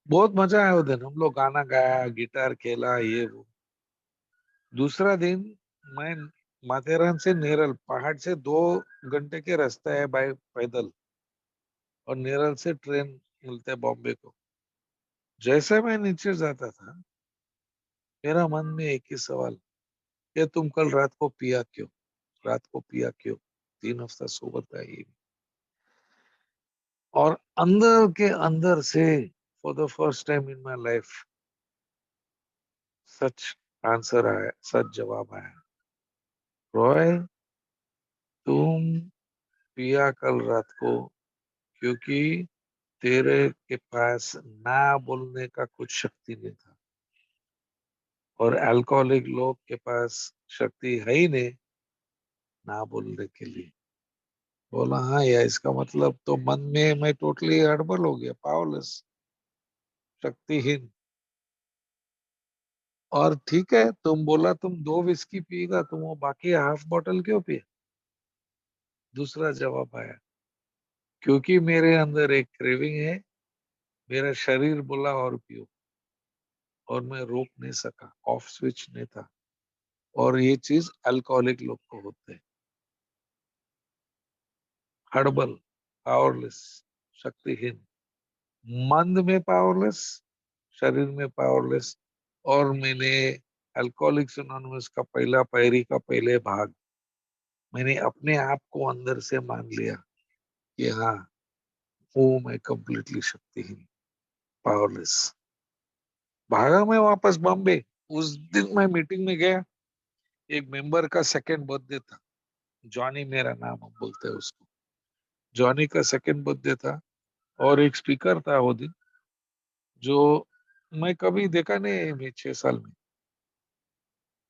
Speaker 2: बहुत मजा आया उस दिन, हम लोग गाना गाया, गिटार खेला, ये वो। दूसरा दिन मैं माथेरान से नेरल, पहाड़ से 2 घंटे के रास्ता है बाय पैदल, और नेरल से ट्रेन मिलते है बॉम्बे को। जैसे मैं नीचे जाता था, मेरा मन में एक ही सवाल, ये तुम कल रात को पिया क्यों, रात को पिया क्यों। 3 हफ्ता सोबर था ये। और अंदर के अंदर से for the first time in my life such answer आया, सच जवाब आया। रॉय तुम पिया कल रात को क्योंकि तेरे के पास ना बोलने का कुछ शक्ति नहीं था, और अल्कोहलिक लोग के पास शक्ति है ही नहीं ना बोलने के लिए। बोला हाँ यार, इसका मतलब तो मन में मैं टोटली हड़बड़ हो गया, पावरलेस, शक्तिहीन। और ठीक है, तुम बोला तुम 2 विस्की पिएगा, तुम वो बाकी हाफ बॉटल क्यों पिए। दूसरा जवाब आया, क्योंकि मेरे अंदर एक क्रेविंग है, मेरा शरीर बोला और पियो, और मैं रोक नहीं सका, ऑफ स्विच नहीं था। और ये चीज अल्कोहलिक लोग को होते हैं, हड़बल, पावरलेस, शक्तिहीन, मंद में पावरलेस, शरीर में पावरलेस। और मैंने अल्कोहलिक्स एनोनिमस का पहला पायरी का पहले भाग, मैंने अपने आप को अंदर से मान लिया कि हाँ हूँ मैं कंप्लीटली शक्तिहीन, पावरलेस। भागा मैं वापस बॉम्बे। उस दिन मैं मीटिंग में गया, एक मेंबर का सेकंड बर्थडे था, जॉनी मेरा नाम हम बोलते हैं उसको। जॉनी का सेकंड बर्थडे था और एक स्पीकर था वो दिन, जो मैं कभी देखा नहीं मैं 6 साल में।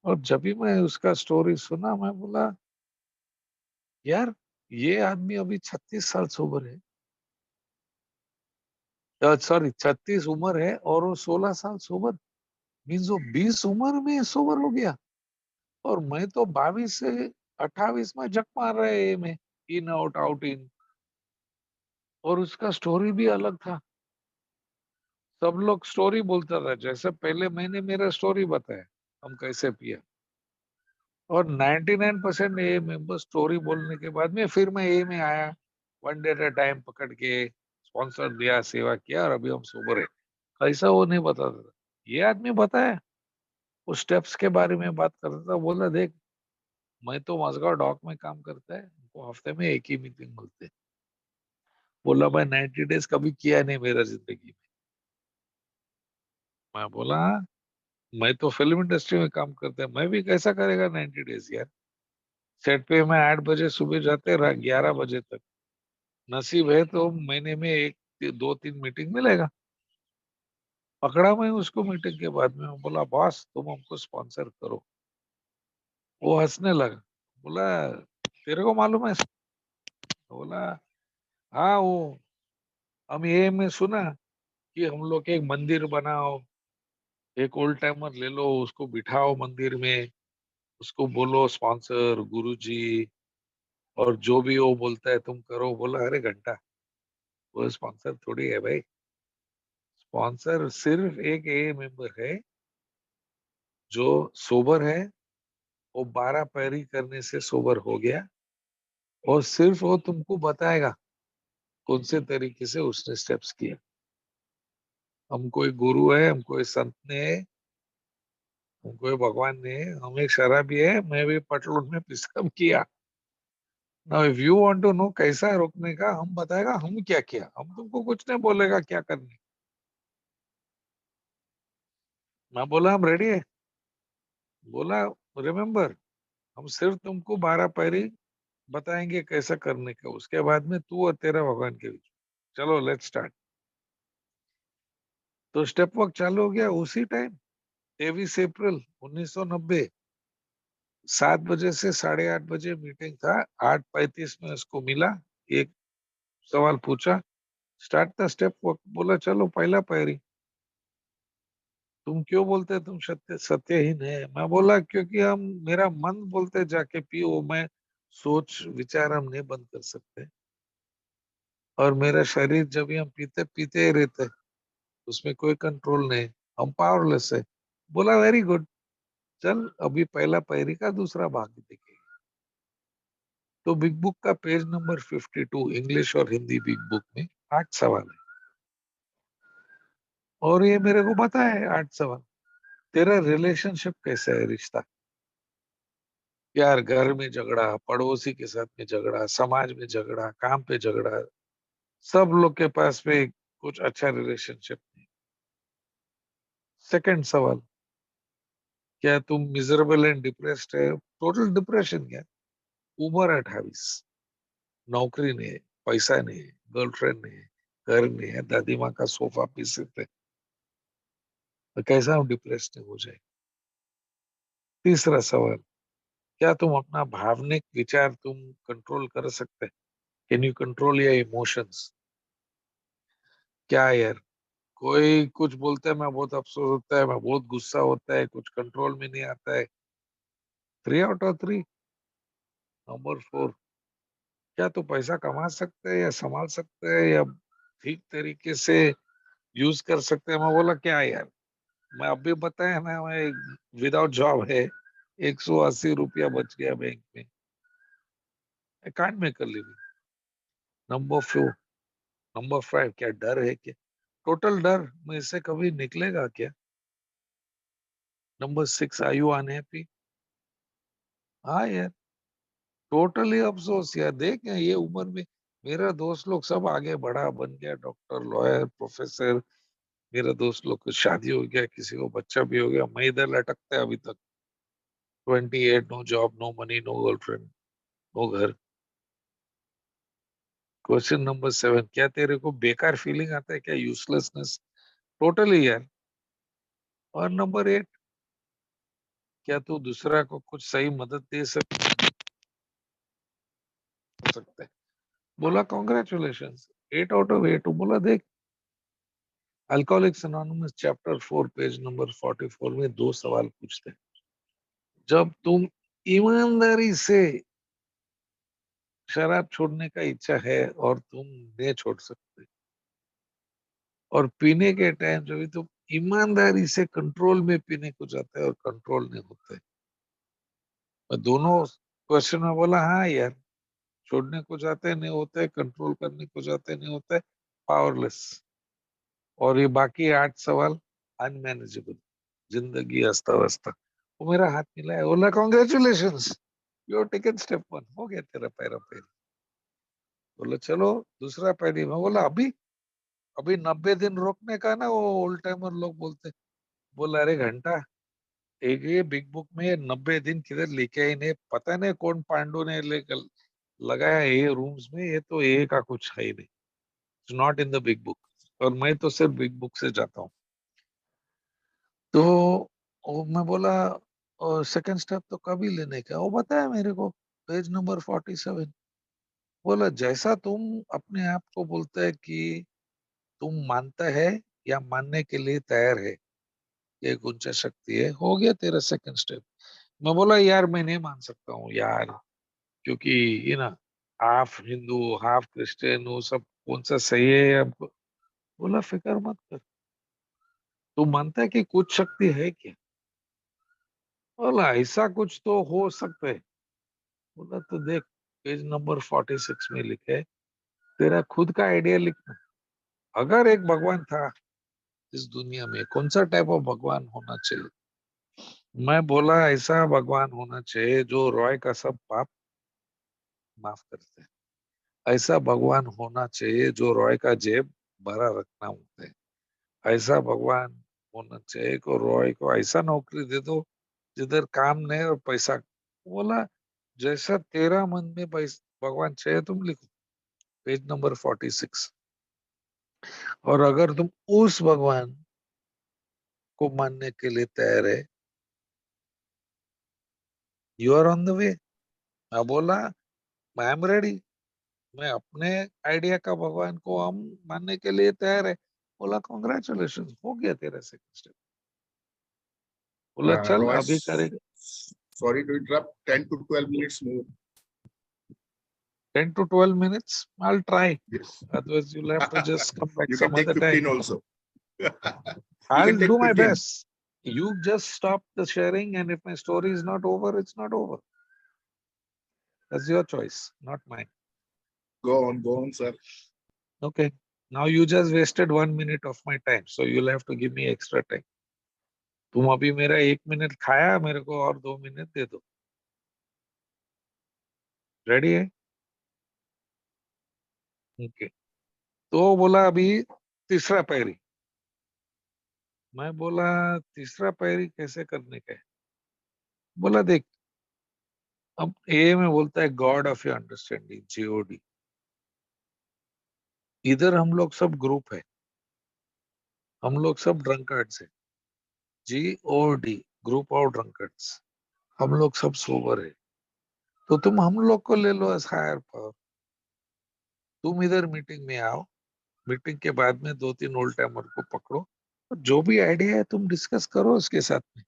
Speaker 2: और जब भी मैं उसका स्टोरी सुना, मैं बोला यार, ये आदमी अभी 36 साल सोबर है, सॉरी 36 उम्र है और वो 16 साल सोबर, मीन्स वो 20 उम्र में सोबर हो गया। और मैं तो 22 से 28 में जक मार रहे हैं में, इन आउट आउट इन। और उसका स्टोरी भी अलग था। सब लोग स्टोरी बोलता था, जैसे पहले मैंने मेरा स्टोरी बताया हम कैसे पिया। और 99% ए मेंबर स्टोरी बोलने के बाद में फिर मैं ए में आया, one day at a time पकड़ के स्पॉन्सर दिया, सेवा किया, और अभी हम सोबर है। कैसा वो नहीं बताता था, ये आदमी बताया। वो स्टेप्स के बारे में बात करता था, बोला देख, मैं तो मजगांव डॉक में काम करता है, हमको हफ्ते में एक ही मीटिंग बोलते हैं। बोला भाई 90 डेज कभी किया नहीं मेरा जिंदगी में। मैं बोला मैं तो फिल्म इंडस्ट्री में काम करता है, मैं भी कैसा करेगा 90 डेज यार। सेट पे मैं 8 बजे सुबह जाते 11 बजे तक। नसीब है तो महीने में एक दो तीन मीटिंग मिलेगा। पकड़ा मैं उसको मीटिंग के बाद में, मैं बोला बॉस तुम हमको स्पॉन्सर करो। वो हंसने लगा, बोला तेरे को मालूम है? बोला हाँ, वो हम ये में सुना कि हम लोग एक मंदिर बनाओ, एक ओल्ड टाइमर ले लो, उसको बिठाओ मंदिर में, उसको बोलो स्पॉन्सर गुरुजी, और जो भी वो बोलता है तुम करो। बोला अरे घंटा, वो स्पॉन्सर थोड़ी है भाई। स्पॉन्सर सिर्फ एक ए मेंबर है जो सोबर है, वो 12 पैरी करने से सोबर हो गया, और सिर्फ वो तुमको बताएगा कौन से तरीके से उसने स्टेप्स किया। हम कोई गुरु है, हम कोई संत ने है, हम कोई भगवान ने है, हम एक शराबी है, मैं भी पटलून में पिशाब किया। Now if you want to know कैसा है रोकने का, हम बताएगा हम क्या किया, हम तुमको कुछ नहीं बोलेगा क्या करने। मैं बोला हम रेडी है। बोला रिमेम्बर, हम सिर्फ तुमको 12 पैरी बताएंगे कैसा करने का, उसके बाद में तू और तेरा भगवान के बीच। चलो लेट्स स्टार्ट। तो स्टेप वर्क चालू हो गया उसी टाइम, 23 अप्रैल 1990। 7 बजे से 8:30 बजे मीटिंग था। 8:35 में उसको मिला, एक सवाल पूछा, स्टार्ट द स्टेप वर्क। बोला चलो पहला पैरी। तुम क्यों बोलते तुम सत्य सत्यहीन है? मैं बोला क्योंकि हम, मेरा मन बोलते जाके पियो, मैं सोच विचार हम नहीं बंद कर सकते। और मेरा शरीर जब भी हम पीते पीते ही रहते, उसमें कोई कंट्रोल नहीं, हम पावरलेस है। बोला वेरी गुड, चल अभी पहला पैरी का दूसरा भाग देखेंगे। तो बिग बुक का पेज नंबर 52, इंग्लिश और हिंदी बिग बुक में 8 सवाल है। और ये मेरे को पता है 8 सवाल। तेरा रिलेशनशिप कैसा है, रिश्ता? यार घर में झगड़ा, पड़ोसी के साथ में झगड़ा, समाज में झगड़ा, काम पे झगड़ा, सब लोग के पास में कुछ अच्छा रिलेशनशिप नहीं। सेकंड सवाल, क्या तुम मिजरेबल एंड डिप्रेस्ड है? टोटल डिप्रेशन क्या? उम्र 28, नौकरी नहीं है, पैसा नहीं है, गर्लफ्रेंड नहीं है, घर नहीं है, दादी माँ का सोफा पीस पे, तो कैसा हम डिप्रेस्ड हो जाए? तीसरा सवाल, क्या तुम अपना भावनिक विचार तुम कंट्रोल कर सकते? Can you control your emotions? क्या यार, कोई कुछ बोलता है, मैं बहुत अफसोस होता है, मैं बहुत गुस्सा होता है, कुछ कंट्रोल में नहीं आता है। 3 आउट ऑफ 3। नंबर 4, क्या तू पैसा कमा सकते हैं या संभाल सकते हैं या ठीक तरीके से यूज कर सकते हैं? मैं बोला क्या यार, मैं अभी बताया ना, मैं विदाउट जॉब है, 180 रुपया बच गया बैंक में, I can't make a living. Number 4, number 5, क्या डर है क्या? टोटल डर में से कभी निकलेगा क्या? Number 6, are you unhappy? हाँ यार, टोटली अफसोस यार। देख ये उम्र में मेरा दोस्त लोग सब आगे बढ़ा, बन गया डॉक्टर, लॉयर, प्रोफेसर। मेरा दोस्त लोग को शादी हो गया, किसी को बच्चा भी हो गया, मैं इधर लटकता है अभी तक। 28, no job, no money, no girlfriend. वो घर। क्वेश्चन नंबर 7, क्या तेरे को बेकार फीलिंग आता है क्या, यूजलेसनेस? टोटली यार। और नंबर 8, क्या तू दूसरा को कुछ सही मदद दे सकता है? बोला कॉन्ग्रेचुलेशन, 8 आउट ऑफ 8। बोला देख, alcoholics anonymous chapter 4 page number 44 में 2 सवाल पूछते हैं। जब तुम ईमानदारी से शराब छोड़ने का इच्छा है और तुम नहीं छोड़ सकते, और पीने के टाइम जब भी तुम ईमानदारी से कंट्रोल में पीने को जाते हैं और कंट्रोल नहीं होते। मैं दोनों क्वेश्चन में बोला हाँ यार, छोड़ने को जाते नहीं होते, कंट्रोल करने को जाते नहीं होते, पावरलेस। और ये बाकी 8 सवाल अनमैनेजेबल, जिंदगी अस्त व्यस्त। वो मेरा हाथ मिलाया, बोला कॉन्ग्रेचुलेशन, योर टेकन स्टेप 1, हो गया तेरा पैरा पैरी। बोला चलो दूसरा पैरी। मैं बोला अभी अभी 90 दिन रोकने का ना, वो ओल्ड टाइमर लोग बोलते। बोला अरे घंटा, एक ये बिग बुक में 90 दिन किधर लेके आई, नहीं पता नहीं कौन पांडु ने लेकर लगाया ये रूम्स में, ये तो ये का कुछ है ही नहीं, it's not in the big book. और मैं तो सिर्फ बिग बुक से जाता हूँ। तो मैं बोला सेकंड स्टेप तो कभी लेने का, वो बताया मेरे को, पेज नंबर 47। बोला जैसा तुम अपने आप को बोलते है कि तुम मानता है या मानने के लिए तैयार है, ये गुंजा शक्ति है, हो गया तेरा सेकंड स्टेप। मैं बोला यार मैं नहीं मान सकता हूँ यार, क्योंकि ये ना, हाफ हिंदू हाफ क्रिश्चियन, वो सब कौन सा सही है आपको? बोला फिक्र मत कर, तू मानता है कि कुछ शक्ति है क्या? बोला ऐसा कुछ तो हो सकता है। बोला तो देख, पेज नंबर 46 में लिखे है, तेरा खुद का आइडिया लिखना। अगर एक भगवान था इस दुनिया में, कौन सा टाइप ऑफ भगवान होना चाहिए? मैं बोला ऐसा भगवान होना चाहिए जो रॉय का सब पाप माफ करते हैं। ऐसा भगवान होना चाहिए जो रॉय का जेब भरा रखना होता है। ऐसा भगवान होना चाहिए को रॉय को ऐसा नौकरी दे दो जिधर काम नहीं और पैसा। बोला जैसा तेरा मन में भगवान चाहिए तुम लिखो, पेज नंबर 46। और अगर तुम उस भगवान को मानने के लिए तैयार है, you are on the way. मैं बोला आई एम रेडी, मैं अपने आइडिया का भगवान को हम मानने के लिए तैयार है। बोला कॉन्ग्रेचुलेशन, हो गया तेरा सेकंड स्टेप। बोला चल
Speaker 1: Roy,
Speaker 2: अभी करेगा।
Speaker 1: sorry to interrupt. 10 to 12 minutes more.
Speaker 2: 10 to 12 minutes, I'll try.
Speaker 1: Yes.
Speaker 2: Otherwise you'll have to just come back
Speaker 1: You
Speaker 2: some
Speaker 1: can take
Speaker 2: other time.
Speaker 1: 15 also. You
Speaker 2: I'll
Speaker 1: can
Speaker 2: do
Speaker 1: take
Speaker 2: my
Speaker 1: 15.
Speaker 2: best. You just stop the sharing, and if my story is not over, it's not over. That's your choice, not mine.
Speaker 1: Go on, sir.
Speaker 2: Okay. Now you just wasted 1 minute of my time, so you'll have to give me extra time. तुम अभी मेरा 1 minute खाया, मेरे को और 2 minute दे दो। Ready है? Okay. तो बोला अभी तीसरा पैरी। मैं बोला तीसरा पैरी कैसे करने का है? बोला देख, अब ए में बोलता है God of your understanding, GOD. इधर हम लोग सब ग्रुप है, हम लोग सब ड्रंकार्ड्स है, जीओडी, ग्रुप ऑफ ड्रंकार्ड्स। हम लोग सब सोबर है। तो तुम हम लोग को ले लो एज हायर पावर। तुम इधर मीटिंग में आओ, मीटिंग के बाद में 2-3 ओल्ड टाइमर को पकड़ो, और जो भी आइडिया है तुम डिस्कस करो उसके साथ में।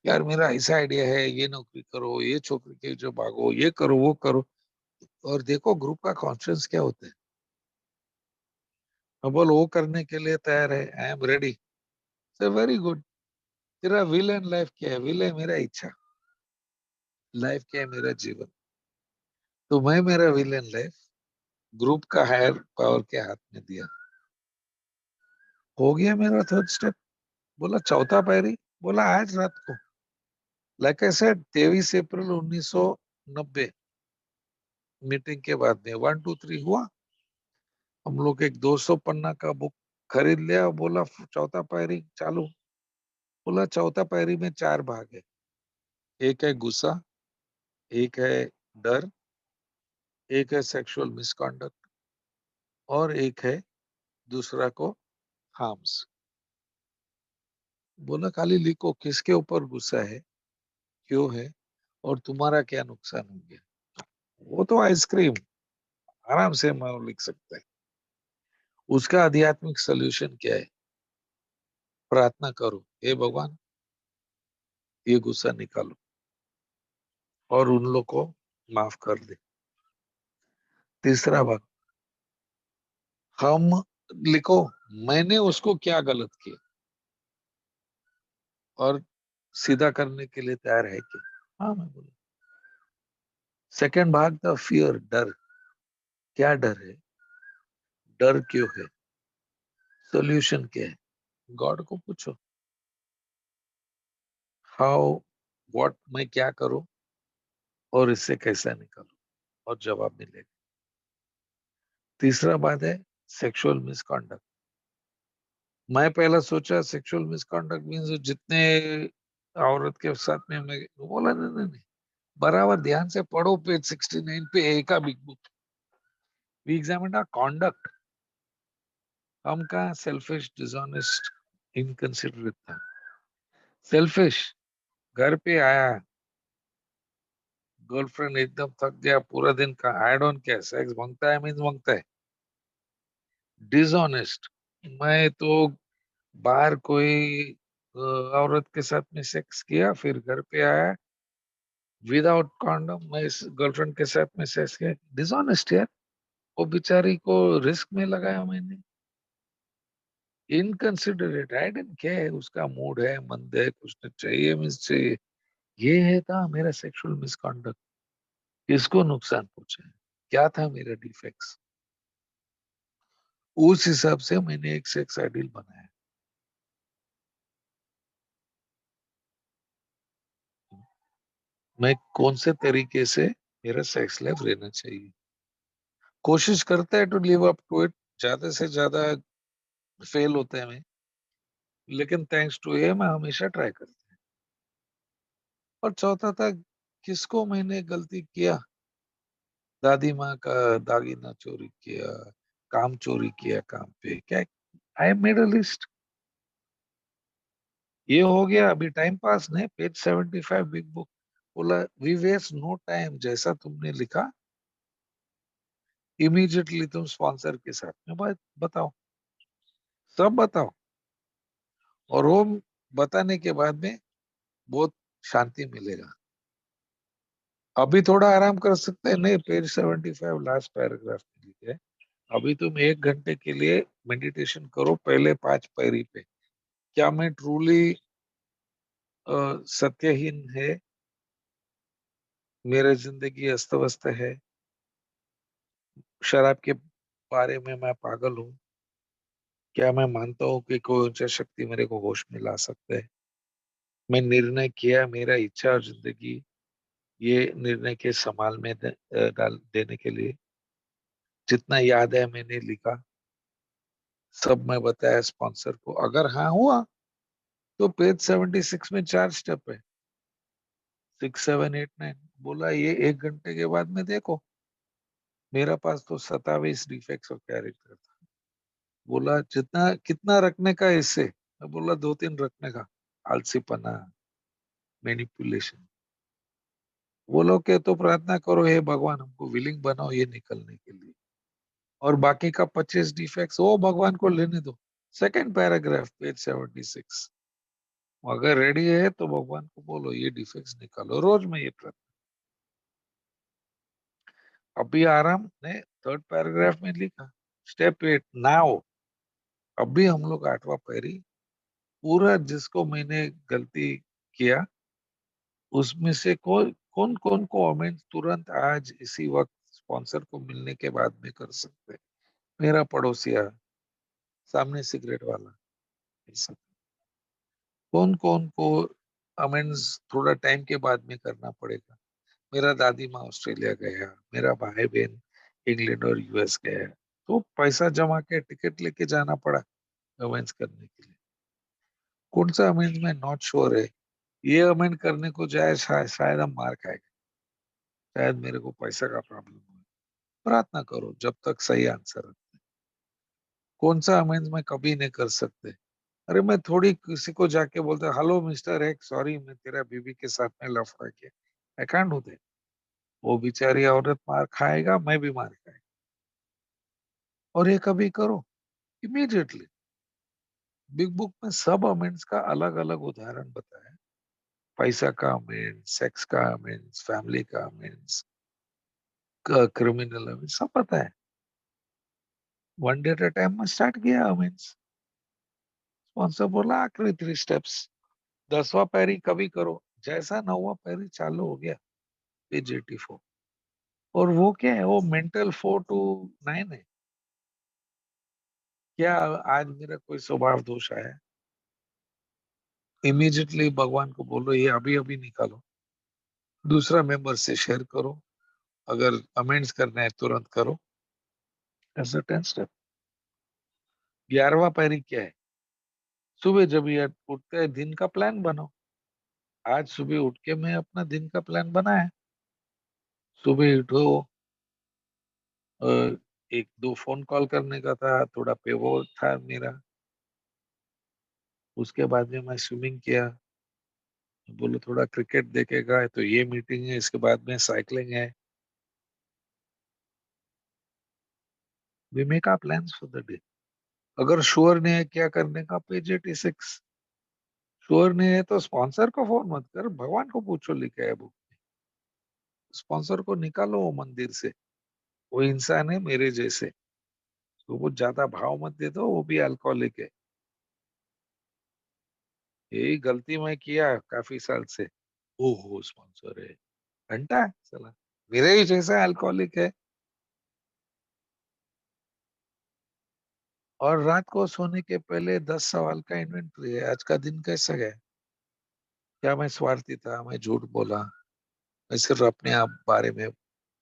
Speaker 2: यार मेरा ऐसा आइडिया है, ये नौकरी करो, ये छोकरी के जो भागो, ये करो वो करो, और देखो ग्रुप का कॉन्फ्रेंस क्या होता है। मैं बोल वो करने के लिए तैयार है, आई एम रेडी। से वेरी गुड। तेरा विल एंड लाइफ क्या है? विल है मेरा इच्छा, लाइफ क्या है मेरा जीवन। तो मैं मेरा विल एंड लाइफ ग्रुप का हायर पावर के हाथ में दिया, हो गया मेरा थर्ड स्टेप। बोला चौथा पैरी। बोला आज रात को, like I said, 23 April 1990 meeting के बाद में 1 2 3 हुआ। हम लोग एक 200 पन्ना का बुक खरीद लिया, बोला चौथा पैरी चालू। बोला चौथा पैरी में 4 भाग है, एक है गुस्सा, एक है डर, एक है सेक्सुअल मिसकॉन्डक्ट और एक है दूसरा को हार्म्स। बोला खाली लिखो किसके ऊपर गुस्सा है, क्यों है और तुम्हारा क्या नुकसान हो गया। वो तो आइसक्रीम आराम से मैं लिख सकते हैं। उसका आध्यात्मिक सोल्यूशन क्या है? प्रार्थना करो, हे भगवान ये गुस्सा निकालो और उन लोग को माफ कर दे। तीसरा भाग, हम लिखो मैंने उसको क्या गलत किया और सीधा करने के लिए तैयार है कि हाँ मैं बोला। सेकंड भाग था फियर, डर। क्या डर है, डर क्यों है, सोल्यूशन क्या है, गॉड को पूछो। हाउ, व्हाट, मैं क्या करूं और इससे कैसा निकलूं, और जवाब मिलेगा। तीसरा बात है सेक्सुअल मिसकॉन्डक्ट। मैं पहला सोचा सेक्सुअल मिसकॉन्डक्ट मीन्स जितने औरत के साथ में मैं बोला नहीं नहीं नहीं, बराबर ध्यान से पढ़ो पेज 69 पे ए का big book. We examine our conduct. हम कहा सेल्फिश, डिसऑनेस्ट, इनकंसिडरेट था। सेल्फिश, घर पे आया, गर्लफ्रेंड एकदम थक गया पूरा दिन का, आई डोंट केयर, सेक्स मांगता है मीन्स मांगता है। डिसऑनेस्ट, मैं तो बाहर कोई औरत के साथ में सेक्स किया फिर घर पे आया विदाउट कॉन्डम, मैं इस गर्लफ्रेंड के साथ में सेक्स किया, डिसऑनेस्ट यार। वो बेचारी को रिस्क में लगाया मैंने। इनकंसिडरेट, आई डेंट केयर, उसका मूड है, मंद है, कुछ तो चाहिए मीन्स चाहिए। ये है था मेरा सेक्सुअल मिसकॉन्डक्ट। किसको नुकसान पहुंचा, क्या था मेरा डिफेक्ट्स, उस हिसाब से मैंने एक सेक्स आइडियल बनाया। मैं कौन से तरीके से मेरा सेक्स लाइफ रहना चाहिए, कोशिश करता है to live up to it. ज्यादा से ज्यादा फेल होते हैं मैं, लेकिन थैंक्स टू ये मैं हमेशा ट्राई करता हूँ। और चौथा था किसको मैंने गलती किया, दादी माँ का दागीना चोरी किया, काम चोरी किया काम पे क्या, आई मेड अ लिस्ट। ये हो गया, अभी टाइम पास नहीं, पेज 75 बिग बुक। बोला वी वेस्ट नो टाइम, जैसा तुमने लिखा इमीडिएटली तुम स्पॉन्सर के साथ में बात बताओ, सब बताओ। और वो बताने के बाद में बहुत शांति मिलेगा। अभी थोड़ा आराम कर सकते हैं, नहीं पेज 75 लास्ट पैराग्राफ में लिखे है, अभी तुम 1 घंटे के लिए मेडिटेशन करो पहले 5 पैरी पे। क्या मैं ट्रूली सत्यहीन है, मेरी जिंदगी अस्त व्यस्त है, शराब के बारे में मैं पागल हूँ, क्या मैं मानता हूँ कि कोई ऊंचा शक्ति मेरे को होश में ला सकता है, मैं निर्णय किया मेरा इच्छा और जिंदगी ये निर्णय के संभाल में डाल देने के लिए, जितना याद है मैंने लिखा, सब मैं बताया स्पॉन्सर को। अगर हाँ हुआ तो पेज 76 में 4 स्टेप है, 6, 7, 8, 9। बोला ये 1 घंटे के बाद में देखो, मेरा पास तो 27 डिफेक्ट्स ऑफ कैरेक्टर था। बोला जितना कितना रखने का है इससे, मैं बोला 2-3 रखने का, आलसीपना, मैनिपुलेशन। बोलो के तो प्रार्थना करो हे भगवान हमको विलिंग बनाओ ये निकलने के लिए, और बाकी का 25 डिफेक्ट्स वो भगवान को लेने दो। Second paragraph page 76। अगर रेडी है तो भगवान को बोलो ये डिफेक्ट्स निकालो, रोज में ये प्रार्थना। अभी आराम ने थर्ड पैराग्राफ में लिखा स्टेप 8 नाउ। अभी हम लोग 8वां पैरी पूरा, जिसको मैंने गलती किया उसमें से कौन कौन कौन को अमेंड तुरंत आज इसी वक्त स्पॉन्सर को मिलने के बाद में कर सकते हैं। मेरा पड़ोसिया, सामने सिगरेट वाला, ऐसा कौन कौन को अमेंड्स थोड़ा टाइम के बाद में करना पड़ेगा। मेरा दादी माँ ऑस्ट्रेलिया गया, मेरा भाई बहन इंग्लैंड और यूएस गया, तो पैसा जमा के टिकट लेके जाना पड़ा अमेंड्स करने के लिए। कौन सा अमेंड में नॉट श्योर है, ये अमेंड करने को जाए शायद हम मार खाएंगे, शायद मेरे को पैसा का प्रॉब्लम हो। प्रार्थना करो जब तक सही आंसर है। कौन सा अमेंड्स मैं कभी नहीं कर सकते। अरे मैं थोड़ी किसी को जाके बोलता हेलो मिस्टर एक्स, सॉरी मैं तेरा बीवी के साथ में लफड़ा किया, आई कांट डू दैट। वो बेचारी औरत मार खाएगा, मैं भी मार खाएगा। और ये कभी करो इमीडिएटली। बिग बुक में सब अमेंड्स का अलग अलग उदाहरण बताया है। पैसा का अमेंड्स, सेक्स का अमेंड्स, फैमिली का अमेंड्स, क्रिमिनल अमेंड्स, सब पता है। One day at a time में स्टार्ट किया अमेंड्स। स्पॉन्सर बोला आखिरी 3 स्टेप्स, 10वां पैरी कभी करो। जैसा 9वां पैरी चालू हो गया, पेज 84। और वो क्या है, वो मेंटल 4 to 9 है। क्या आज मेरा कोई स्वभाव दोष आया, इमीडिएटली भगवान को बोलो ये अभी अभी निकालो, दूसरा मेंबर से शेयर करो, अगर अमेंड्स करना है तुरंत करो। ऐसा 10 स्टेप। 11वां पैरी क्या है, सुबह जब ये उठते हैं दिन का प्लान बनाओ। आज सुबह उठ के मैं अपना दिन का प्लान बनाया। सुबह उठो, अ, एक दो फोन कॉल करने का था, थोड़ा पेवर था मेरा। उसके बाद में मैं स्विमिंग किया। बोलो थोड़ा क्रिकेट देखेगा तो ये मीटिंग है, इसके बाद में साइकिलिंग है। We make our plans for the day. अगर श्योर नहीं है क्या करने का, पेज 86। श्योर नहीं है तो स्पॉन्सर को फोन मत कर, भगवान को पूछो लिखा है बुक। स्पॉन्सर को निकालो वो मंदिर से, वो इंसान है मेरे जैसे, तो वो ज्यादा भाव मत दे दो, वो भी अल्कोहलिक है। यही गलती मैं किया काफी साल से। ओहो स्पॉन्सर है, घंटा है साला, मेरे ही जैसा अल्कोहलिक है। और रात को सोने के पहले 10 सवाल का इन्वेंटरी है, आज का दिन कैसा गया, क्या मैं स्वार्थी था, मैं झूठ बोला, मैं सिर्फ अपने आप बारे में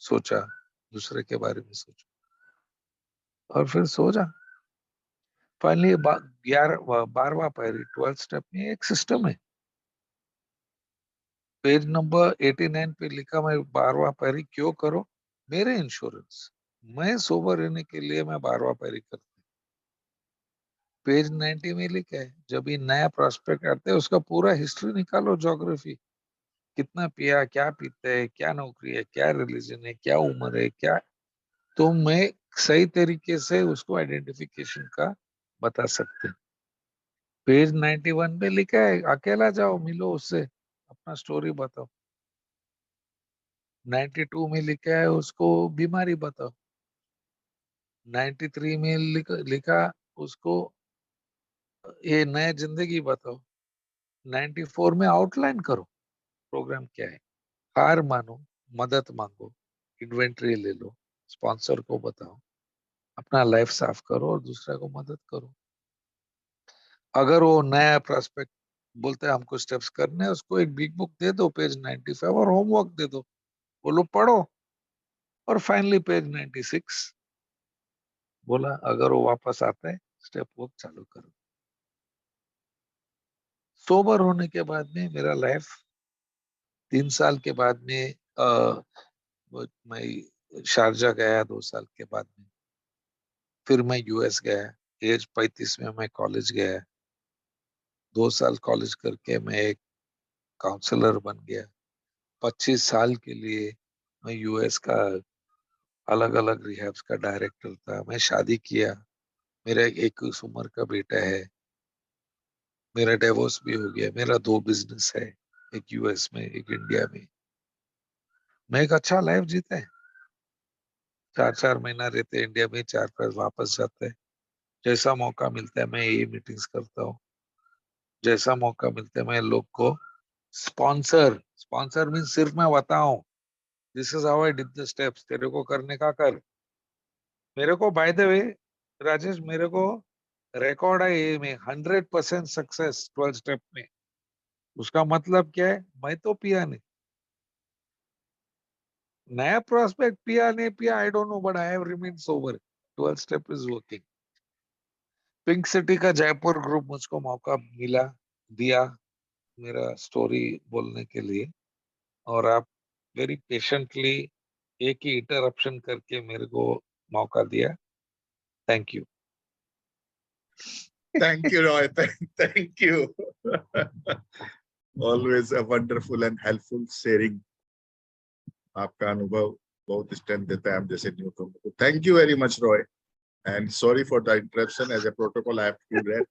Speaker 2: सोचा, दूसरे के बारे में सोचा, और फिर सो जा। फाइनली 12वां पैरी 12 स्टेप में एक सिस्टम है। पेज नंबर 89 पे लिखा, मैं 12वां पैरी क्यों करो, मेरे इंश्योरेंस, मैं सोबर रहने के लिए मैं 12वां पैरी करता हूँ। पेज 90 में लिखा है, जब ये नया प्रोस्पेक्ट आते हैं उसका पूरा हिस्ट्री निकालो, ज्योग्राफी, कितना पिया, क्या पीते हैं, क्या नौकरी है, क्या रिलीजन है, क्या उम्र है, क्या। तो मैं सही तरीके से उसको आइडेंटिफिकेशन का बता सकते हैं। पेज 91 पे लिखा है, अकेला जाओ मिलो उससे, अपना स्टोरी बताओ। 92 में लिखा है, उसको बीमारी बताओ। 93 में लिखा उसको ये नया जिंदगी बताओ। 94 में आउटलाइन करो प्रोग्राम क्या है। हार मानो, मदद मांगो, इन्वेंट्री ले लो, स्पॉन्सर को बताओ, अपना लाइफ साफ करो और दूसरा को मदद करो। अगर वो नया प्रोस्पेक्ट बोलते हैं हमको स्टेप्स करने हैं, उसको एक बिग बुक दे दो, पेज 95, और होमवर्क दे दो, बोलो पढ़ो। और फाइनली पेज 96, बोला अगर वो वापस आता है स्टेप वर्क चालू करो। सोबर होने के बाद में मेरा लाइफ 3 साल के बाद में, मैं शारजा गया 2 साल के बाद में, फिर मैं यूएस गया। एज 35 में मैं कॉलेज गया। 2 साल कॉलेज करके मैं एक काउंसलर बन गया। 25 साल के लिए मैं यूएस का अलग अलग रिहैब्स का डायरेक्टर था। मैं शादी किया, मेरा एक 21 उम्र का बेटा है। मेरा डिवोर्स भी हो गया। मेरा 2 बिजनेस है, एक यूएस में एक इंडिया में। मैं एक अच्छा लाइफ जीता है। 4 4 महीना रहते हैं इंडिया में, 4 5 वापस जाते हैं। जैसा मौका मिलता है मैं ये मीटिंग्स करता हूँ। जैसा मौका मिलता है मैं लोग को स्पॉन्सर, स्पॉन्सर मीन सिर्फ मैं बताऊं this is how I did the steps, तेरे को करने का कर। मेरे को बाय द वे राजेश, मेरे को रिकॉर्ड है ये में 100% सक्सेस 12 स्टेप में। उसका मतलब क्या है, मैं तो पिया नहीं, नया प्रोस्पेक्ट पिया नहीं पिया I don't know, but I have remain sober. 12 step is working. Pink city का जयपुर ग्रुप मुझको मौका मिला, दिया मेरा स्टोरी बोलने के लिए। और आप वेरी पेशेंटली एक ही इंटरप्शन करके मेरे को मौका दिया. Thank you.
Speaker 1: Thank you, Roy. Thank you. Always a wonderful and helpful sharing. आपका अनुभव बहुत स्ट्रेंथ देता है हम जैसे न्यू कमर को. Thank you very much, Roy. And sorry for the interruption. As a protocol, I have to do that.